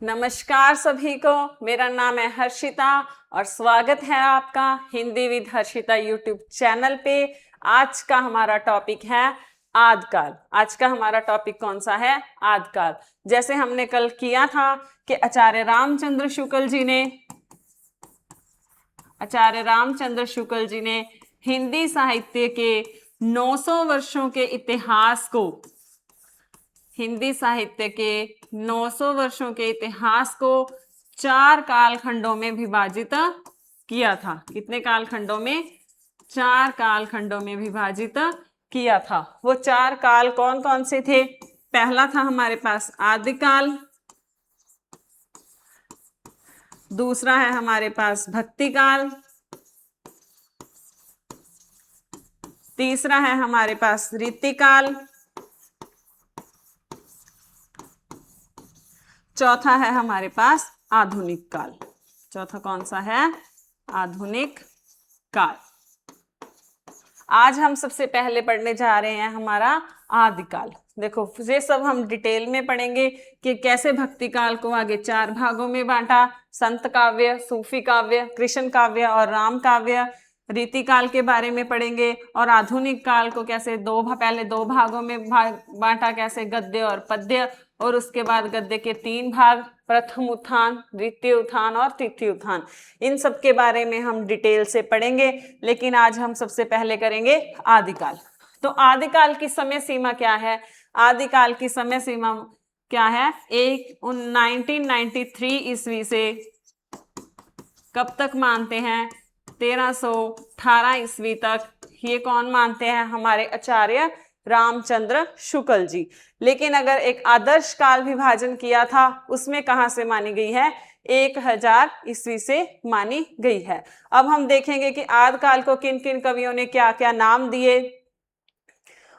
नमस्कार सभी को। मेरा नाम है हर्षिता और स्वागत है आपका Hindi with Harshita YouTube channel पे। आज का हमारा टॉपिक है आदिकाल। आज का हमारा टॉपिक कौन सा है? आदिकाल। जैसे हमने कल किया था कि आचार्य रामचंद्र शुक्ल जी ने हिंदी साहित्य के 900 वर्षों के इतिहास को, हिंदी साहित्य के 900 वर्षों के इतिहास को 4 कालखंडों में विभाजित किया था। कितने कालखंडों में? 4 कालखंडों में विभाजित किया था। वो 4 काल कौन कौन से थे? पहला था हमारे पास आदिकाल, दूसरा है हमारे पास भक्तिकाल, तीसरा है हमारे पास रीतिकाल, चौथा है हमारे पास आधुनिक काल। चौथा कौन सा है? आधुनिक काल। आज हम सबसे पहले पढ़ने जा रहे हैं हमारा आदिकाल। देखो ये सब हम डिटेल में पढ़ेंगे कि कैसे भक्ति काल को आगे 4 भागों में बांटा, संत काव्य, सूफी काव्य, कृष्ण काव्य और राम काव्य। रीति काल के बारे में पढ़ेंगे और आधुनिक काल को कैसे पहले 2 भागों में बांटा, कैसे गद्य और पद्य, और उसके बाद गद्य के 3 भाग, प्रथम उत्थान, द्वितीय उत्थान और तृतीय उत्थान। इन सब के बारे में हम डिटेल से पढ़ेंगे, लेकिन आज हम सबसे पहले करेंगे आदिकाल। तो आदिकाल की समय सीमा क्या है? आदिकाल की समय सीमा क्या है? 1993 ईस्वी से कब तक मानते हैं? 1318 ईस्वी तक। ये कौन मानते हैं? हमारे आचार्य रामचंद्र शुक्ल जी। लेकिन अगर एक आदर्श काल विभाजन किया था, उसमें कहां से मानी गई है? 1000 ईस्वी से मानी गई है। अब हम देखेंगे कि आदिकाल को किन किन कवियों ने क्या क्या नाम दिए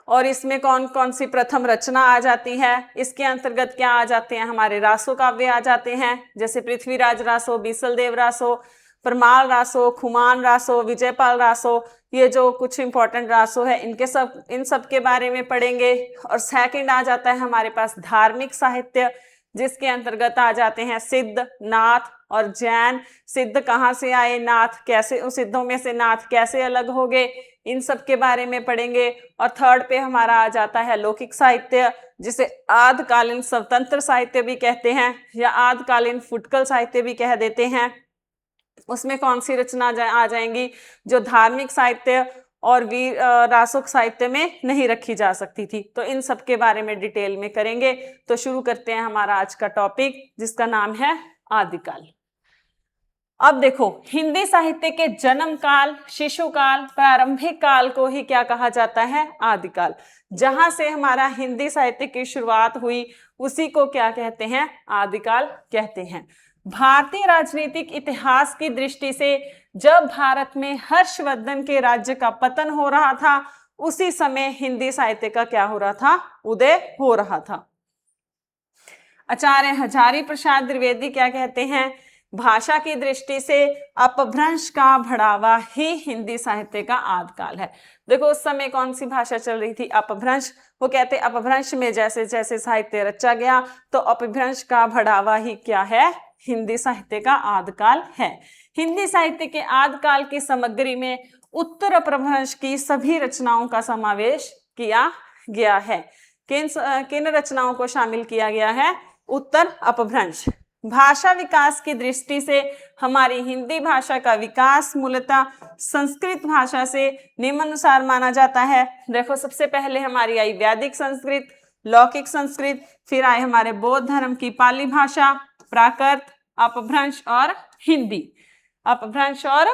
और इसमें कौन कौन सी प्रथम रचना आ जाती है। इसके अंतर्गत क्या आ जाते हैं? हमारे रासो काव्य आ जाते हैं, जैसे पृथ्वीराज रासो, बीसलदेव रासो, परमाल रासो, खुमान रासो, विजयपाल रासो। ये जो कुछ इंपॉर्टेंट रासो है, इन सब के बारे में पढ़ेंगे। और सेकंड आ जाता है हमारे पास धार्मिक साहित्य, जिसके अंतर्गत आ जाते हैं सिद्ध, नाथ और जैन। सिद्ध कहाँ से आए, नाथ कैसे, उन सिद्धों में से नाथ कैसे अलग हो गए, इन सब के बारे में पढ़ेंगे। और थर्ड पे हमारा आ जाता है लौकिक साहित्य, जिसे आदिकालीन स्वतंत्र साहित्य भी कहते हैं या आदिकालीन फुटकल साहित्य भी कह देते हैं। उसमें कौन सी रचना आ जाएंगी जो धार्मिक साहित्य और वीर रासोक साहित्य में नहीं रखी जा सकती थी। तो इन सब के बारे में डिटेल में करेंगे। तो शुरू करते हैं हमारा आज का टॉपिक, जिसका नाम है आदिकाल। अब देखो, हिंदी साहित्य के जन्म काल, शिशुकाल, प्रारंभिक काल को ही क्या कहा जाता है? आदिकाल। जहां से हमारा हिंदी साहित्य की शुरुआत हुई, उसी को क्या कहते हैं? आदिकाल कहते हैं। भारतीय राजनीतिक इतिहास की दृष्टि से जब भारत में हर्षवर्धन के राज्य का पतन हो रहा था, उसी समय हिंदी साहित्य का क्या हो रहा था? उदय हो रहा था। आचार्य हजारी प्रसाद द्विवेदी क्या कहते हैं? भाषा की दृष्टि से अपभ्रंश का बढ़ावा ही हिंदी साहित्य का आदिकाल है। देखो उस समय कौन सी भाषा चल रही थी? अपभ्रंश। वो कहते अपभ्रंश में जैसे जैसे साहित्य रचा गया, तो अपभ्रंश का बढ़ावा ही क्या है? हिंदी साहित्य का आदिकाल है। हिंदी साहित्य के आदिकाल की सामग्री में उत्तर अपभ्रंश की सभी रचनाओं का समावेश किया गया है। किन रचनाओं को शामिल किया गया है? उत्तर अपभ्रंश। भाषा विकास की दृष्टि से हमारी हिंदी भाषा का विकास मूलतः संस्कृत भाषा से निम्नानुसार माना जाता है। देखो सबसे पहले हमारी आई वैदिक संस्कृत, लौकिक संस्कृत, फिर आए हमारे बौद्ध धर्म की पाली भाषा, प्राकृत, अपभ्रंश और हिंदी। अपभ्रंश और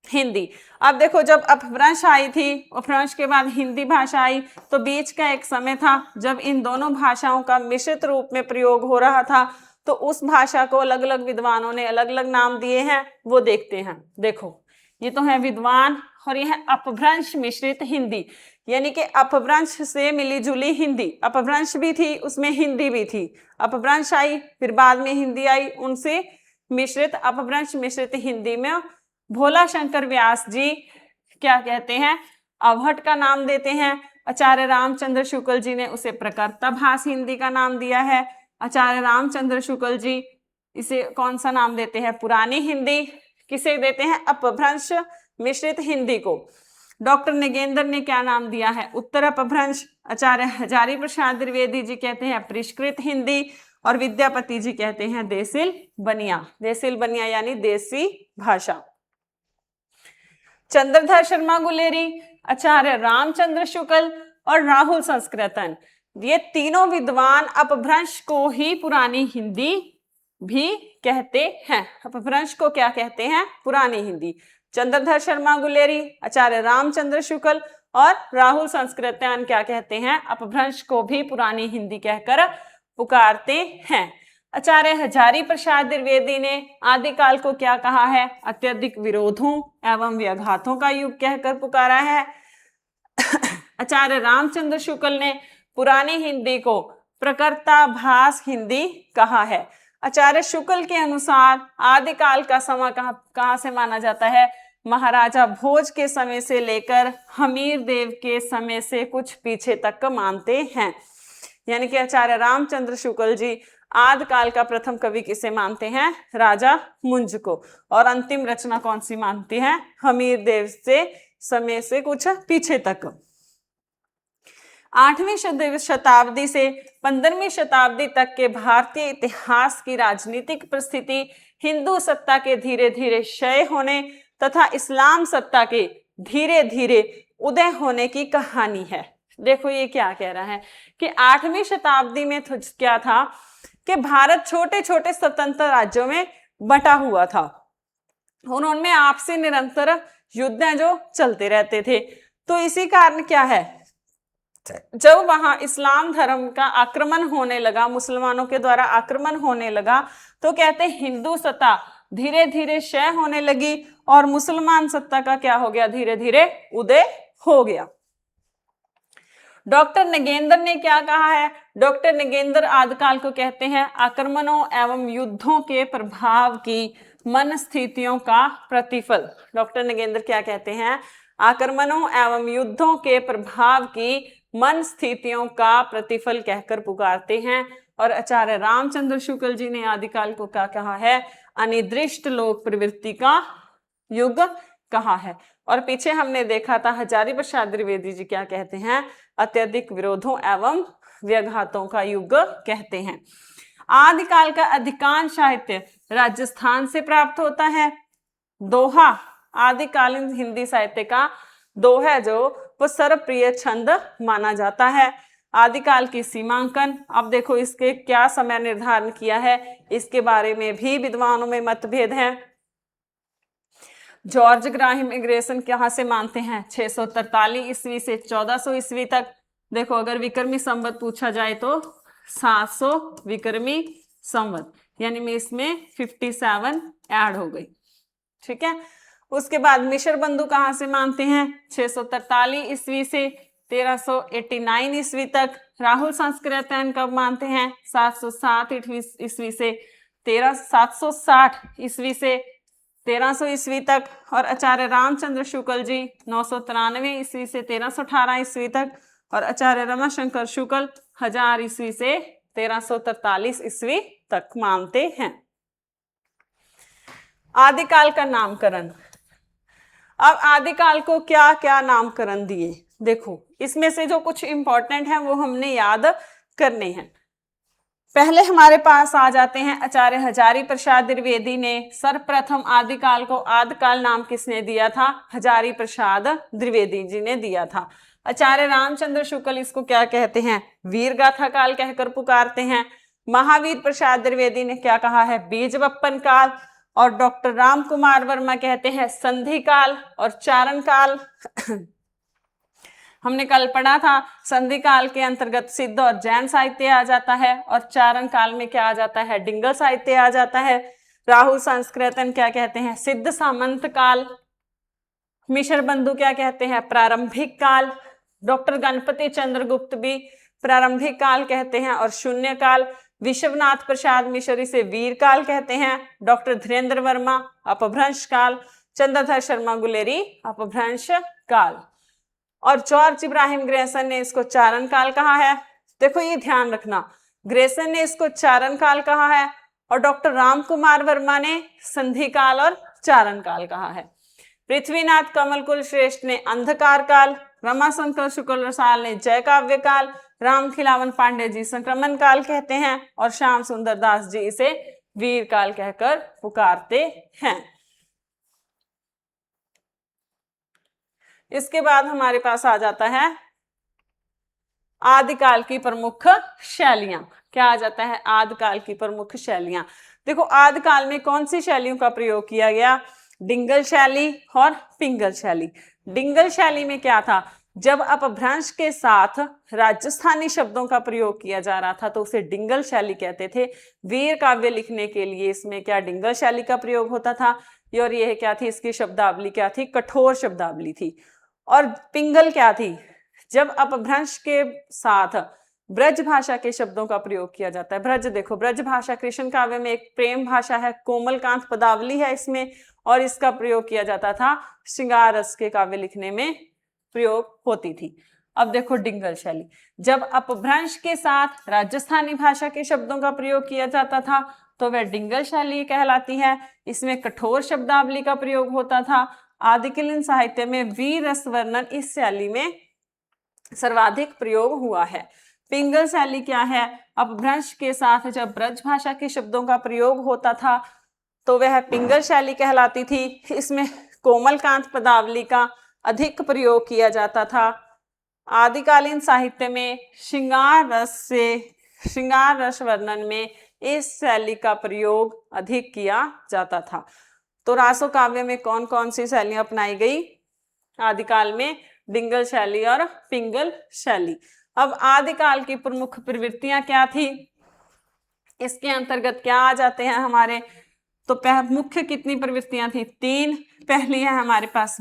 हिंदी। अब देखो जब अपभ्रंश आई थी, अपभ्रंश के बाद हिंदी भाषा आई, तो बीच का एक समय था जब इन दोनों भाषाओं का मिश्रित रूप में प्रयोग हो रहा था। तो उस भाषा को अलग अलग विद्वानों ने अलग अलग नाम दिए हैं, वो देखते हैं। देखो ये तो है विद्वान, और यह है अपभ्रंश मिश्रित हिंदी, यानी कि अपभ्रंश से मिली जुली हिंदी। अपभ्रंश भी थी, उसमें हिंदी भी थी। अपभ्रंश आई, फिर बाद में हिंदी आई, उनसे मिश्रित अपभ्रंश मिश्रित हिंदी में भोला शंकर व्यास जी क्या कहते हैं? अवहट का नाम देते हैं। आचार्य रामचंद्र शुक्ल जी ने उसे प्रकर्ता भाष हिंदी का नाम दिया है। आचार्य रामचंद्र शुक्ल जी इसे कौन सा नाम देते हैं? पुरानी हिंदी। किसे देते हैं? अपभ्रंश मिश्रित हिंदी को। डॉक्टर नगेंद्र ने क्या नाम दिया है? उत्तर अपभ्रंश। आचार्य हजारी प्रसाद द्विवेदी जी कहते हैं परिष्कृत हिंदी, और विद्यापति जी कहते हैं देसिल बनिया। देसिल बनिया यानी देसी भाषा। चंद्रधर शर्मा गुलेरी, आचार्य रामचंद्र शुक्ल और राहुल संस्कृतन, ये तीनों विद्वान अपभ्रंश को ही पुरानी हिंदी भी कहते हैं। अपभ्रंश को क्या कहते हैं? पुरानी हिंदी। चंद्रधर शर्मा गुलेरी, आचार्य रामचंद्र शुक्ल और राहुल संस्कृतन क्या कहते हैं? अपभ्रंश को भी पुरानी हिंदी कहकर पुकारते हैं। आचार्य हजारी प्रसाद द्विवेदी ने आदिकाल को क्या कहा है? अत्यधिक विरोधों एवं व्याघातों का युग कहकर पुकारा है। आचार्य रामचंद्र शुक्ल ने पुरानी हिंदी को प्रकृताभास हिंदी कहा है। आचार्य शुक्ल के अनुसार आदिकाल का समय कहाँ से माना जाता है? महाराजा भोज के समय से लेकर हमीर देव के समय से कुछ पीछे तक का मानते हैं। यानी कि आचार्य रामचंद्र शुक्ल जी आदिकाल का प्रथम कवि किसे मानते हैं? राजा मुंज को। और अंतिम रचना कौन सी मानती है? हमीर देव से समय से कुछ पीछे तक। 8वीं शताब्दी से 15वीं शताब्दी तक के भारतीय इतिहास की राजनीतिक परिस्थिति हिंदू सत्ता के धीरे धीरे क्षय होने तथा इस्लाम सत्ता के धीरे धीरे उदय होने की कहानी है। देखो ये क्या कह रहा है कि 8वीं शताब्दी में क्या था कि भारत छोटे छोटे स्वतंत्र राज्यों में बटा हुआ था। उनमें आपसी निरंतर युद्ध जो चलते रहते थे। तो इसी कारण क्या है, जब वहां इस्लाम धर्म का आक्रमण होने लगा, मुसलमानों के द्वारा आक्रमण होने लगा, तो कहते हैं हिंदू सत्ता धीरे धीरे क्षय होने लगी और मुसलमान सत्ता का क्या हो गया? धीरे धीरे उदय हो गया। डॉक्टर नगेंद्र ने क्या कहा है? डॉक्टर नगेंद्र आदिकाल को कहते हैं आक्रमणों एवं युद्धों के प्रभाव की मन स्थितियों का प्रतिफल। डॉक्टर नगेंद्र क्या कहते हैं? आक्रमणों एवं युद्धों के प्रभाव की मन स्थितियों का प्रतिफल कहकर पुकारते हैं। और आचार्य रामचंद्र शुक्ल जी ने आदिकाल को क्या कहा है? अनिर्दिष्ट लोक प्रवृत्ति का युग कहा है। और पीछे हमने देखा था हजारी प्रसाद द्विवेदी जी क्या कहते हैं? अत्यधिक विरोधों एवं व्याघातों का युग कहते हैं। आदिकाल का अधिकांश साहित्य राजस्थान से प्राप्त होता है। दोहा आदिकालीन हिंदी साहित्य का दोहा जो वो सर्वप्रिय छंद माना जाता है। आदिकाल की सीमांकन, अब देखो इसके क्या समय निर्धारण किया है, इसके बारे में भी विद्वानों में मतभेद है। जॉर्ज ग्राहम इग्रेसन कहाँ से मानते हैं? 643 ईस्वी से 1400 ईस्वी तक। देखो अगर विक्रमी संवत पूछा जाए तो 700 विक्रमी संवत, यानी में इसमें 57 ऐड हो गई। ठीक है। उसके बाद मिश्र बंधु कहाँ से मानते हैं? 643 ईस्वी से 1389 ईस्वी तक। राहुल संस्कृतन कब मानते हैं? 707 ईस्वी से 760 ईस्वी से 1300 ईस्वी तक। और आचार्य रामचंद्र शुक्ल जी 993 ईस्वी से 1318 ईस्वी तक। और आचार्य रमाशंकर शुक्ल 1000 ईस्वी से 1343 ईस्वी तक मानते हैं। आदिकाल का नामकरण। अब आदिकाल को क्या क्या नामकरण दिए? देखो इसमें से जो कुछ इंपॉर्टेंट है वो हमने याद करने हैं। पहले हमारे पास आ जाते हैं आचार्य हजारी प्रसाद द्विवेदी ने सर्वप्रथम आदिकाल को आदिकाल नाम किसने दिया था? हजारी प्रसाद द्विवेदी जी ने दिया था। आचार्य रामचंद्र शुक्ल इसको क्या कहते हैं? वीर गाथा काल कहकर पुकारते हैं। महावीर प्रसाद द्विवेदी ने क्या कहा है? बीज वपन काल। और डॉक्टर राम कुमार वर्मा कहते हैं संधि काल और चारण काल। हमने कल पढ़ा था संधि काल के अंतर्गत सिद्ध और जैन साहित्य आ जाता है और चारण काल में क्या आ जाता है? डिंगल साहित्य आ जाता है। राहुल संस्कृतन क्या कहते हैं? सिद्ध सामंत काल। मिश्र बंधु क्या कहते हैं? प्रारंभिक काल। डॉक्टर गणपति चंद्रगुप्त भी प्रारंभिक काल कहते हैं और शून्य काल। विश्वनाथ प्रसाद मिश्र इसे वीर काल कहते हैं। डॉक्टर धीरेन्द्र वर्मा अपभ्रंश काल। चंद्रधर शर्मा गुलेरी अपभ्रंश काल। और जॉर्ज इब्राहिम ग्रेसन ने इसको चारण काल कहा है। देखो ये ध्यान रखना, ग्रेसन ने इसको चारण काल कहा है और डॉक्टर राम कुमार वर्मा ने संधि काल और चारण काल कहा है। पृथ्वीनाथ कमलकुल श्रेष्ठ ने अंधकार काल, रमाशंकर शुक्ल रसाल ने जय काव्य काल, राम खिलावन पांडे जी संक्रमण काल कहते हैं और श्याम सुंदर दास जी इसे वीर काल कहकर पुकारते हैं। इसके बाद हमारे पास आ जाता है आदिकाल की प्रमुख शैलियां। क्या आ जाता है? आदिकाल की प्रमुख शैलियां। देखो आदिकाल में कौन सी शैलियों का प्रयोग किया गया? डिंगल शैली और पिंगल शैली। डिंगल शैली में क्या था? जब अपभ्रंश के साथ राजस्थानी शब्दों का प्रयोग किया जा रहा था तो उसे डिंगल शैली कहते थे। वीर काव्य लिखने के लिए इसमें क्या डिंगल शैली का प्रयोग होता था, और यह क्या थी? इसकी शब्दावली क्या थी? कठोर शब्दावली थी। और पिंगल क्या थी? जब अपभ्रंश के साथ ब्रज भाषा के शब्दों का प्रयोग किया जाता है। ब्रज देखो, ब्रज भाषा कृष्ण काव्य में एक प्रेम भाषा है, कोमलकांत पदावली है इसमें, और इसका प्रयोग किया जाता था श्रृंगार रस के काव्य लिखने में प्रयोग होती थी। अब देखो डिंगल शैली, जब अपभ्रंश के साथ राजस्थानी भाषा के शब्दों का प्रयोग किया जाता था तो वह डिंगल शैली कहलाती है। इसमें कठोर शब्दावली का प्रयोग होता था। आदिकालीन साहित्य में वीर रस वर्णन इस शैली में सर्वाधिक प्रयोग हुआ है। पिंगल शैली क्या है? अपभ्रंश के साथ जब ब्रज भाषा के शब्दों का प्रयोग होता था तो वह पिंगल शैली कहलाती थी। इसमें कोमलकांत पदावली का अधिक प्रयोग किया जाता था। आदिकालीन साहित्य में श्रृंगार रस वर्णन में इस शैली का प्रयोग अधिक किया जाता था। तो रासो काव्य में कौन कौन सी शैलियां अपनाई गई आदिकाल में? डिंगल शैली और पिंगल शैली। अब आदिकाल की प्रमुख प्रवृत्तियां क्या थी? इसके अंतर्गत क्या आ जाते हैं हमारे? तो मुख्य कितनी प्रवृत्तियां थी? 3। पहली है हमारे पास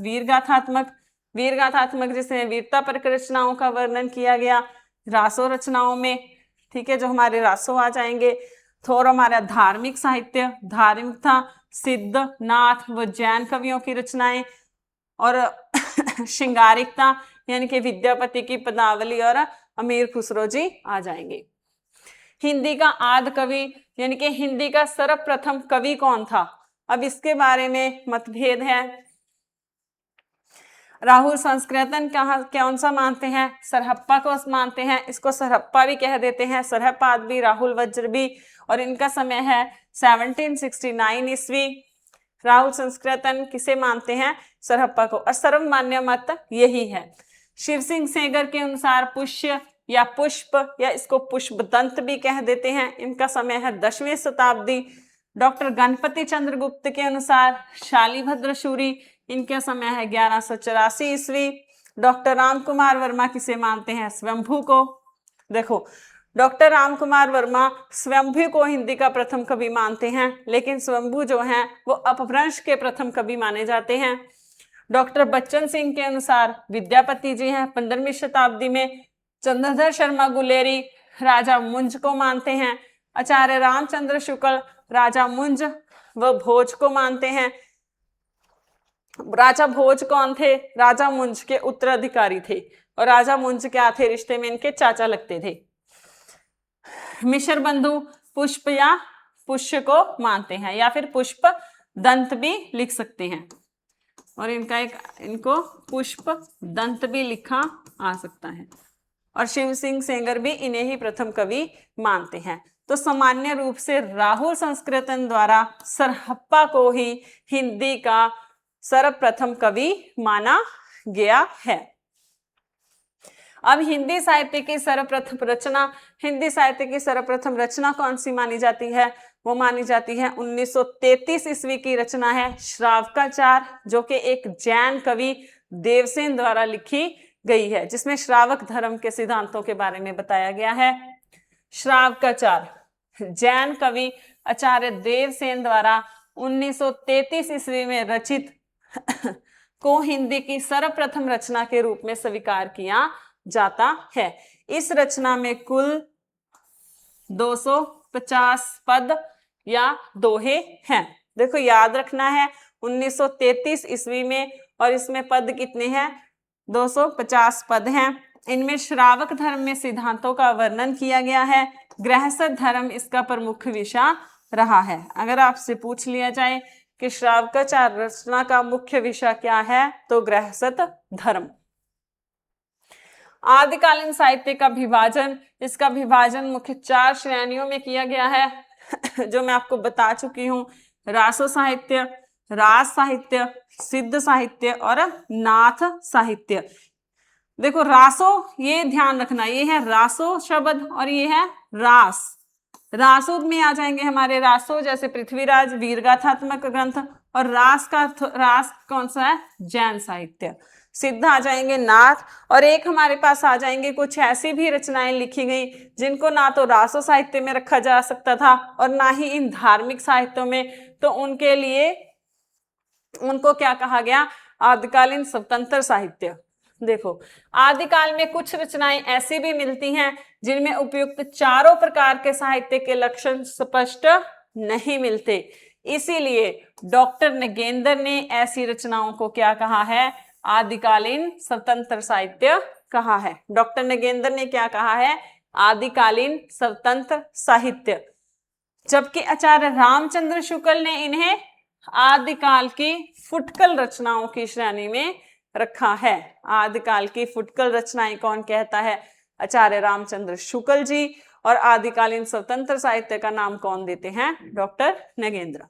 वीरगाथात्मक जिसमें वीरता पर रचनाओं का वर्णन किया गया रासो रचनाओं में, ठीक है, जो हमारे रासो आ जाएंगे। थोड़ा हमारा धार्मिक साहित्य, धार्मिक था, सिद्ध, नाथ व जैन कवियों की रचनाएं, और श्रृंगारिकता यानी कि विद्यापति की पदावली और अमीर खुसरो जी आ जाएंगे। हिंदी का आदि कवि यानी कि हिंदी का सर्वप्रथम कवि कौन था? अब इसके बारे में मतभेद है। राहुल संस्कृतन कौन सा मानते हैं? सरहप्पा को मानते हैं। इसको सरहप्पा भी कह देते हैं, सरहपाद भी, राहुल वज्र भी, और इनका समय है 1769 ईस्वी। राहुल संस्कृतन किसे मानते हैं? सरहप्पा को, और सर्वमान्य मत यही है। शिव सिंह सेंगर के अनुसार पुष्य या पुष्प या इसको पुष्पदंत भी कह देते हैं, इनका समय है 10वीं शताब्दी। डॉक्टर गणपति चंद्रगुप्त के अनुसार शालिभद्र शूरी, इनका समय है 1184 ईस्वी। डॉक्टर राम कुमार वर्मा किसे मानते हैं? स्वयंभू को। देखो डॉक्टर राम कुमार वर्मा स्वयंभू को हिंदी का प्रथम कवि मानते हैं, लेकिन स्वयंभू जो हैं वो अपभ्रंश के प्रथम कवि माने जाते हैं। डॉक्टर बच्चन सिंह के अनुसार विद्यापति जी हैं 15वीं शताब्दी में। चंद्रधर शर्मा गुलेरी राजा मुंज को मानते हैं। आचार्य रामचंद्र शुक्ल राजा मुंज व भोज को मानते हैं। राजा भोज कौन थे? राजा मुंज के उत्तराधिकारी थे, और राजा मुंज क्या थे? रिश्ते में इनके चाचा लगते थे। मिश्र बंधु पुष्प या पुष्य को मानते हैं, या फिर पुष्प दंत भी लिख सकते हैं, और इनको पुष्प दंत भी लिखा आ सकता है। और शिव सिंह सेंगर भी इन्हें ही प्रथम कवि मानते हैं। तो सामान्य रूप से राहुल संस्कृतन द्वारा सरहप्पा को ही हिंदी का सर्वप्रथम कवि माना गया है। अब हिंदी साहित्य की सर्वप्रथम रचना कौन सी मानी जाती है? वो मानी जाती है 1933 ईस्वी की रचना है श्रावकाचार, जो कि एक जैन कवि देवसेन द्वारा लिखी गई है, जिसमें श्रावक धर्म के सिद्धांतों के बारे में बताया गया है। श्रावकाचार जैन कवि आचार्य देवसेन द्वारा 1933 ईस्वी में रचित को हिंदी की सर्वप्रथम रचना के रूप में स्वीकार किया जाता है। इस रचना में कुल 250 पद या दोहे हैं। देखो याद रखना है 1933 ईस्वी में, और इसमें पद कितने हैं? 250 पद हैं। इनमें श्रावक धर्म में सिद्धांतों का वर्णन किया गया है। गृहस्थ धर्म इसका प्रमुख विषय रहा है। अगर आपसे पूछ लिया जाए कि श्रावकाचार रचना का मुख्य विषय क्या है, तो गृहस्थ धर्म। आदिकालीन साहित्य का विभाजन, इसका विभाजन मुख्य 4 श्रेणियों में किया गया है जो मैं आपको बता चुकी हूँ। रासो साहित्य, रास साहित्य, सिद्ध साहित्य और नाथ साहित्य। देखो रासो, ये ध्यान रखना, ये है रासो शब्द और ये है रास। रासो में आ जाएंगे हमारे रासो जैसे पृथ्वीराज वीरगाथात्मक ग्रंथ, और रास का रास कौन सा है, जैन साहित्य। सिद्ध आ जाएंगे नाथ, और एक हमारे पास आ जाएंगे कुछ ऐसी भी रचनाएं लिखी गई जिनको ना तो रासो साहित्य में रखा जा सकता था और ना ही इन धार्मिक साहित्यों में, तो उनके लिए उनको क्या कहा गया, आदिकालीन स्वतंत्र साहित्य। देखो आदिकाल में कुछ रचनाएं ऐसी भी मिलती हैं जिनमें उपयुक्त चारों प्रकार के साहित्य के लक्षण स्पष्ट नहीं मिलते, इसीलिए डॉक्टर नगेंद्र ने ऐसी रचनाओं को क्या कहा है, आदिकालीन स्वतंत्र साहित्य कहा है। डॉक्टर नगेंद्र ने क्या कहा है, आदिकालीन स्वतंत्र साहित्य। जबकि आचार्य रामचंद्र शुक्ल ने इन्हें आदिकाल की फुटकल रचनाओं की श्रेणी में रखा है। आदिकाल की फुटकल रचनाएं कौन कहता है, आचार्य रामचंद्र शुक्ल जी, और आदिकालीन स्वतंत्र साहित्य का नाम कौन देते हैं, डॉक्टर नगेंद्र।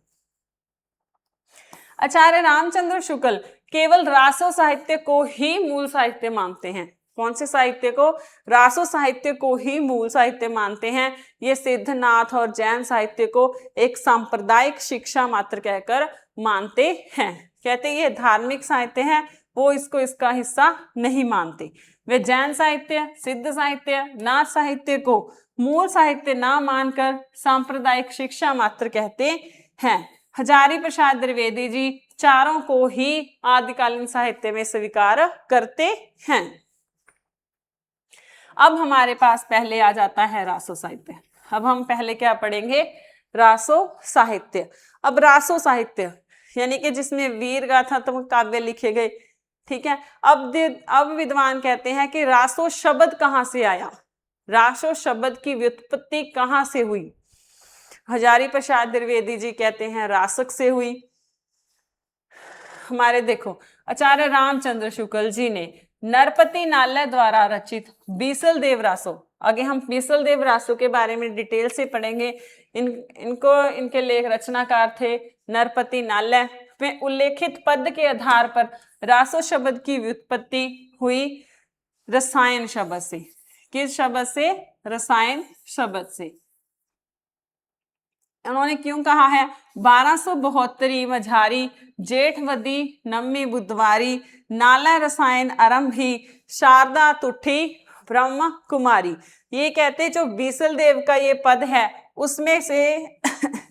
आचार्य रामचंद्र शुक्ल केवल रासो साहित्य को ही मूल साहित्य मानते हैं। कौन से साहित्य को, रासो साहित्य को ही मूल साहित्य मानते हैं। ये सिद्ध, नाथ और जैन साहित्य को एक सांप्रदायिक शिक्षा मात्र कहकर मानते हैं। कहते ये धार्मिक साहित्य है, वो इसको इसका हिस्सा नहीं मानते। वे जैन साहित्य, सिद्ध साहित्य, नाथ साहित्य को मूल साहित्य ना मानकर सांप्रदायिक शिक्षा मात्र कहते हैं। हजारी प्रसाद द्विवेदी जी चारों को ही आदिकालीन साहित्य में स्वीकार करते हैं। अब हमारे पास पहले आ जाता है रासो साहित्य। अब हम पहले क्या पढ़ेंगे, रासो साहित्य। अब रासो साहित्य यानी कि जिसमें वीर गाथात्मक काव्य लिखे गए, ठीक है। अब विद्वान कहते हैं कि रासो शब्द कहाँ से आया, रासो शब्द की व्युत्पत्ति कहाँ से हुई। हजारी प्रसाद द्विवेदी जी कहते हैं रासक से हुई। हमारे देखो आचार्य रामचंद्र शुक्ल जी ने नरपति नालय द्वारा रचित बीसल देव रासो, आगे हम बीसल देव रासो के बारे में डिटेल से पढ़ेंगे। इनके लेख रचनाकार थे नरपति नालय में उल्लेखित पद के आधार पर रासो शब्द की व्युत्पत्ति हुई रसायन शब्द से। किस शब्द से, रसायन शब्द से। उन्होंने क्यों कहा है, 1272 मझारी जेठवदी नवमी बुधवारी नाला रसायन आरंभी शारदा तुठी ब्रह्म कुमारी। ये कहते जो बीसल देव का ये पद है उसमें से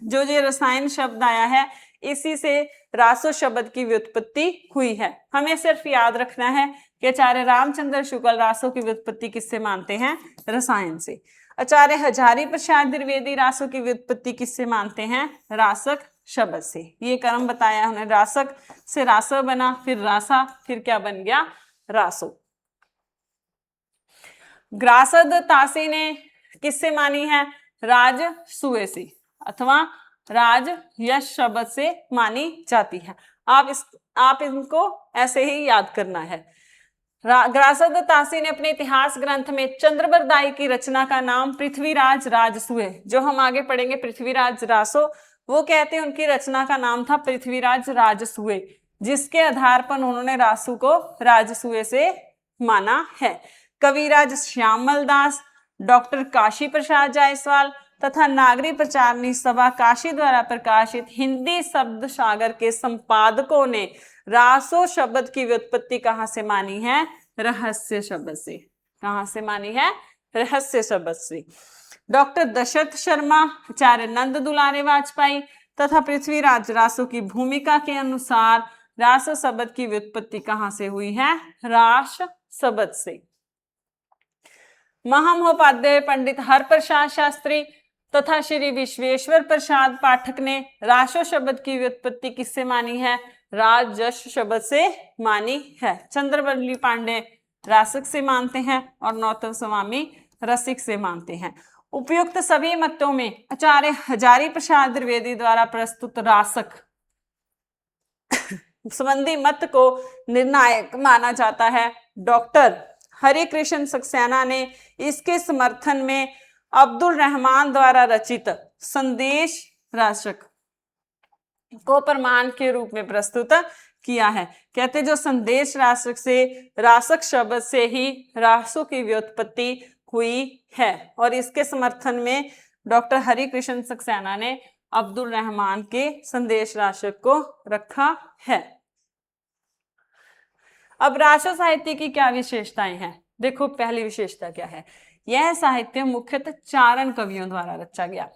जो ये रसायन शब्द आया है इसी से रासो शब्द की व्युत्पत्ति हुई है। हमें सिर्फ याद रखना है कि आचार्य रामचंद्र शुक्ल रासो की व्युत्पत्ति किससे मानते हैं, रसायन से। आचार्य हजारी प्रसाद द्विवेदी रासो की व्युत्पत्ति किससे मानते हैं, रासक शब्द से। ये क्रम बताया हमने, रासक से रासो बना, फिर रासा, फिर क्या बन गया, रासो। ग्रासद तासी ने किससे मानी है, राजसूय से अथवा राज यश शब्द से मानी जाती है। आप इनको ऐसे ही याद करना है। ग्रासद तासी ने अपने इतिहास ग्रंथ में चंद्रबरदाई की रचना का नाम पृथ्वीराज राजसूय, जो हम आगे पढ़ेंगे पृथ्वीराज रासो, वो कहते हैं उनकी रचना का नाम था पृथ्वीराज राजसूय, जिसके आधार पर उन्होंने रासू को राजसूय से माना है। कविराज श्यामल दास, डॉक्टर काशी प्रसाद जायसवाल तथा नागरी प्रचारणी सभा काशी द्वारा प्रकाशित हिंदी शब्द सागर के संपादकों ने रासो शब्द की व्युत्पत्ति कहाँ से मानी है, रहस्य शब्द से। कहाँ से मानी है, रहस्य शब्द से। डॉक्टर दशरथ शर्मा, आचार्य नंद दुलारे वाजपेयी तथा पृथ्वीराज रासो की भूमिका के अनुसार रासो शब्द की व्युत्पत्ति कहाँ से हुई है, रास शब्द से। महामहोपाध्याय पंडित हरप्रसाद शास्त्री तथा श्री विश्वेश्वर प्रसाद पाठक ने रासो शब्द की व्युत्पत्ति किससे मानी है, राजस शब्द से मानी है। चंद्रवल्ली पांडे रासक से मानते हैं और नौतम स्वामी रसिक से मानते हैं। उपयुक्त सभी मतों में आचार्य हजारी प्रसाद द्विवेदी द्वारा प्रस्तुत रासक संबंधी मत को निर्णायक माना जाता है। डॉक्टर हरिकृष्ण सक्सेना ने इसके समर्थन में अब्दुल रहमान द्वारा रचित संदेश रासक को प्रमाण के रूप में प्रस्तुत किया है। कहते जो संदेश रासक से, रासक शब्द से ही रासों की व्युत्पत्ति हुई है और इसके समर्थन में डॉक्टर हरिकृष्ण सक्सेना ने अब्दुल रहमान के संदेश रासक को रखा है। अब रासो साहित्य की क्या विशेषताएं हैं? देखो पहली विशेषता क्या है, यह साहित्य मुख्यतः चारण कवियों द्वारा रचा गया।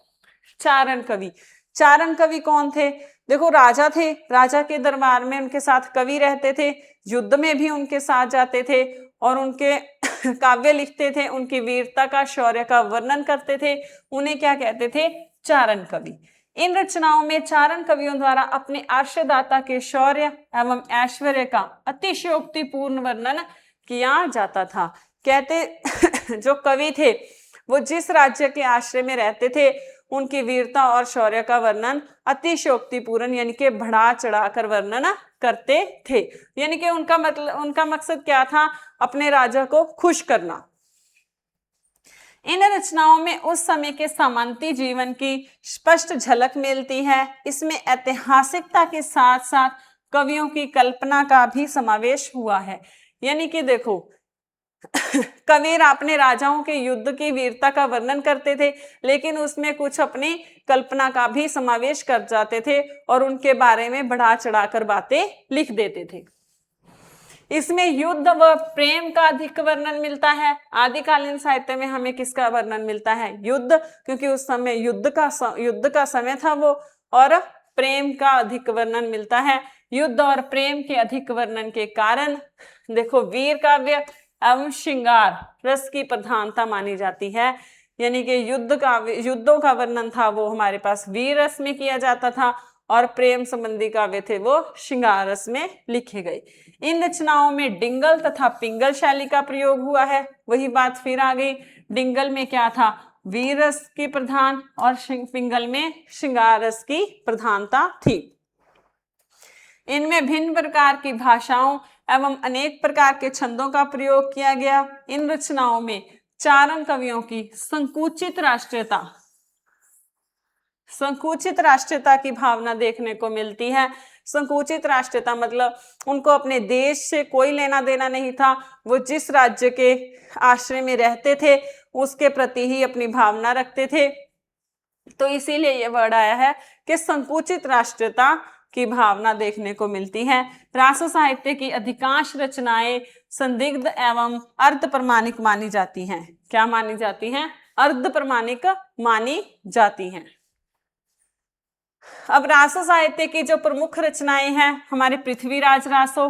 चारण कवि, चारण कवि कौन थे? देखो राजा थे, राजा के दरबार में उनके साथ कवि रहते थे, युद्ध में भी उनके साथ जाते थे और उनके काव्य लिखते थे, उनकी वीरता का, शौर्य का वर्णन करते थे। उन्हें क्या कहते थे? चारण कवि। इन रचनाओं में चारण कवियों द्वारा अपने आश्रयदाता के शौर्य एवं ऐश्वर्य का अतिशयोक्तिपूर्ण वर्णन किया जाता था। कहते जो कवि थे वो जिस राज्य के आश्रय में रहते थे उनकी वीरता और शौर्य का वर्णन अतिशयोक्तिपूर्ण यानी कि बढ़ा चढ़ाकर वर्णन करते थे। यानी कि उनका मकसद क्या था? अपने राजा को खुश करना। इन रचनाओं में उस समय के सामंती जीवन की स्पष्ट झलक मिलती है। इसमें ऐतिहासिकता के साथ साथ कवियों की कल्पना का भी समावेश हुआ है। यानी कि देखो कवि अपने राजाओं के युद्ध की वीरता का वर्णन करते थे, लेकिन उसमें कुछ अपनी कल्पना का भी समावेश कर जाते थे और उनके बारे में बढ़ा चढ़ाकर बातें लिख देते थे। इसमें युद्ध व प्रेम का अधिक वर्णन मिलता है। आदिकालीन साहित्य में हमें किसका वर्णन मिलता है? युद्ध, क्योंकि उस समय युद्ध का समय था वो, और प्रेम का अधिक वर्णन मिलता है। युद्ध और प्रेम के अधिक वर्णन के कारण देखो वीर काव्य एवं श्रृंगार रस की प्रधानता मानी जाती है। यानी कि युद्धों का वर्णन था वो हमारे पास वीर रस में किया जाता था और प्रेम संबंधी काव्य थे वो श्रृंगार रस में लिखे गए। इन रचनाओं में डिंगल तथा पिंगल शैली का प्रयोग हुआ है। वही बात फिर आ गई, डिंगल में क्या था? वीर रस की प्रधान और पिंगल में श्रृंगार रस की प्रधानता थी। इनमें भिन्न प्रकार की भाषाओं एवं अनेक प्रकार के छंदों का प्रयोग किया गया। इन रचनाओं में चारण कवियों की संकुचित राष्ट्रीयता की भावना देखने को मिलती है। संकुचित राष्ट्रीयता मतलब उनको अपने देश से कोई लेना देना नहीं था, वो जिस राज्य के आश्रय में रहते थे उसके प्रति ही अपनी भावना रखते थे। तो इसीलिए ये वर्ड आया है कि संकुचित राष्ट्रीयता की भावना देखने को मिलती है। रासो साहित्य की अधिकांश रचनाएं संदिग्ध एवं अर्ध प्रमाणिक मानी जाती हैं। क्या मानी जाती हैं? अर्ध प्रमाणिक मानी जाती हैं। अब रासो साहित्य की जो प्रमुख रचनाएं हैं हमारे पृथ्वीराज रासो,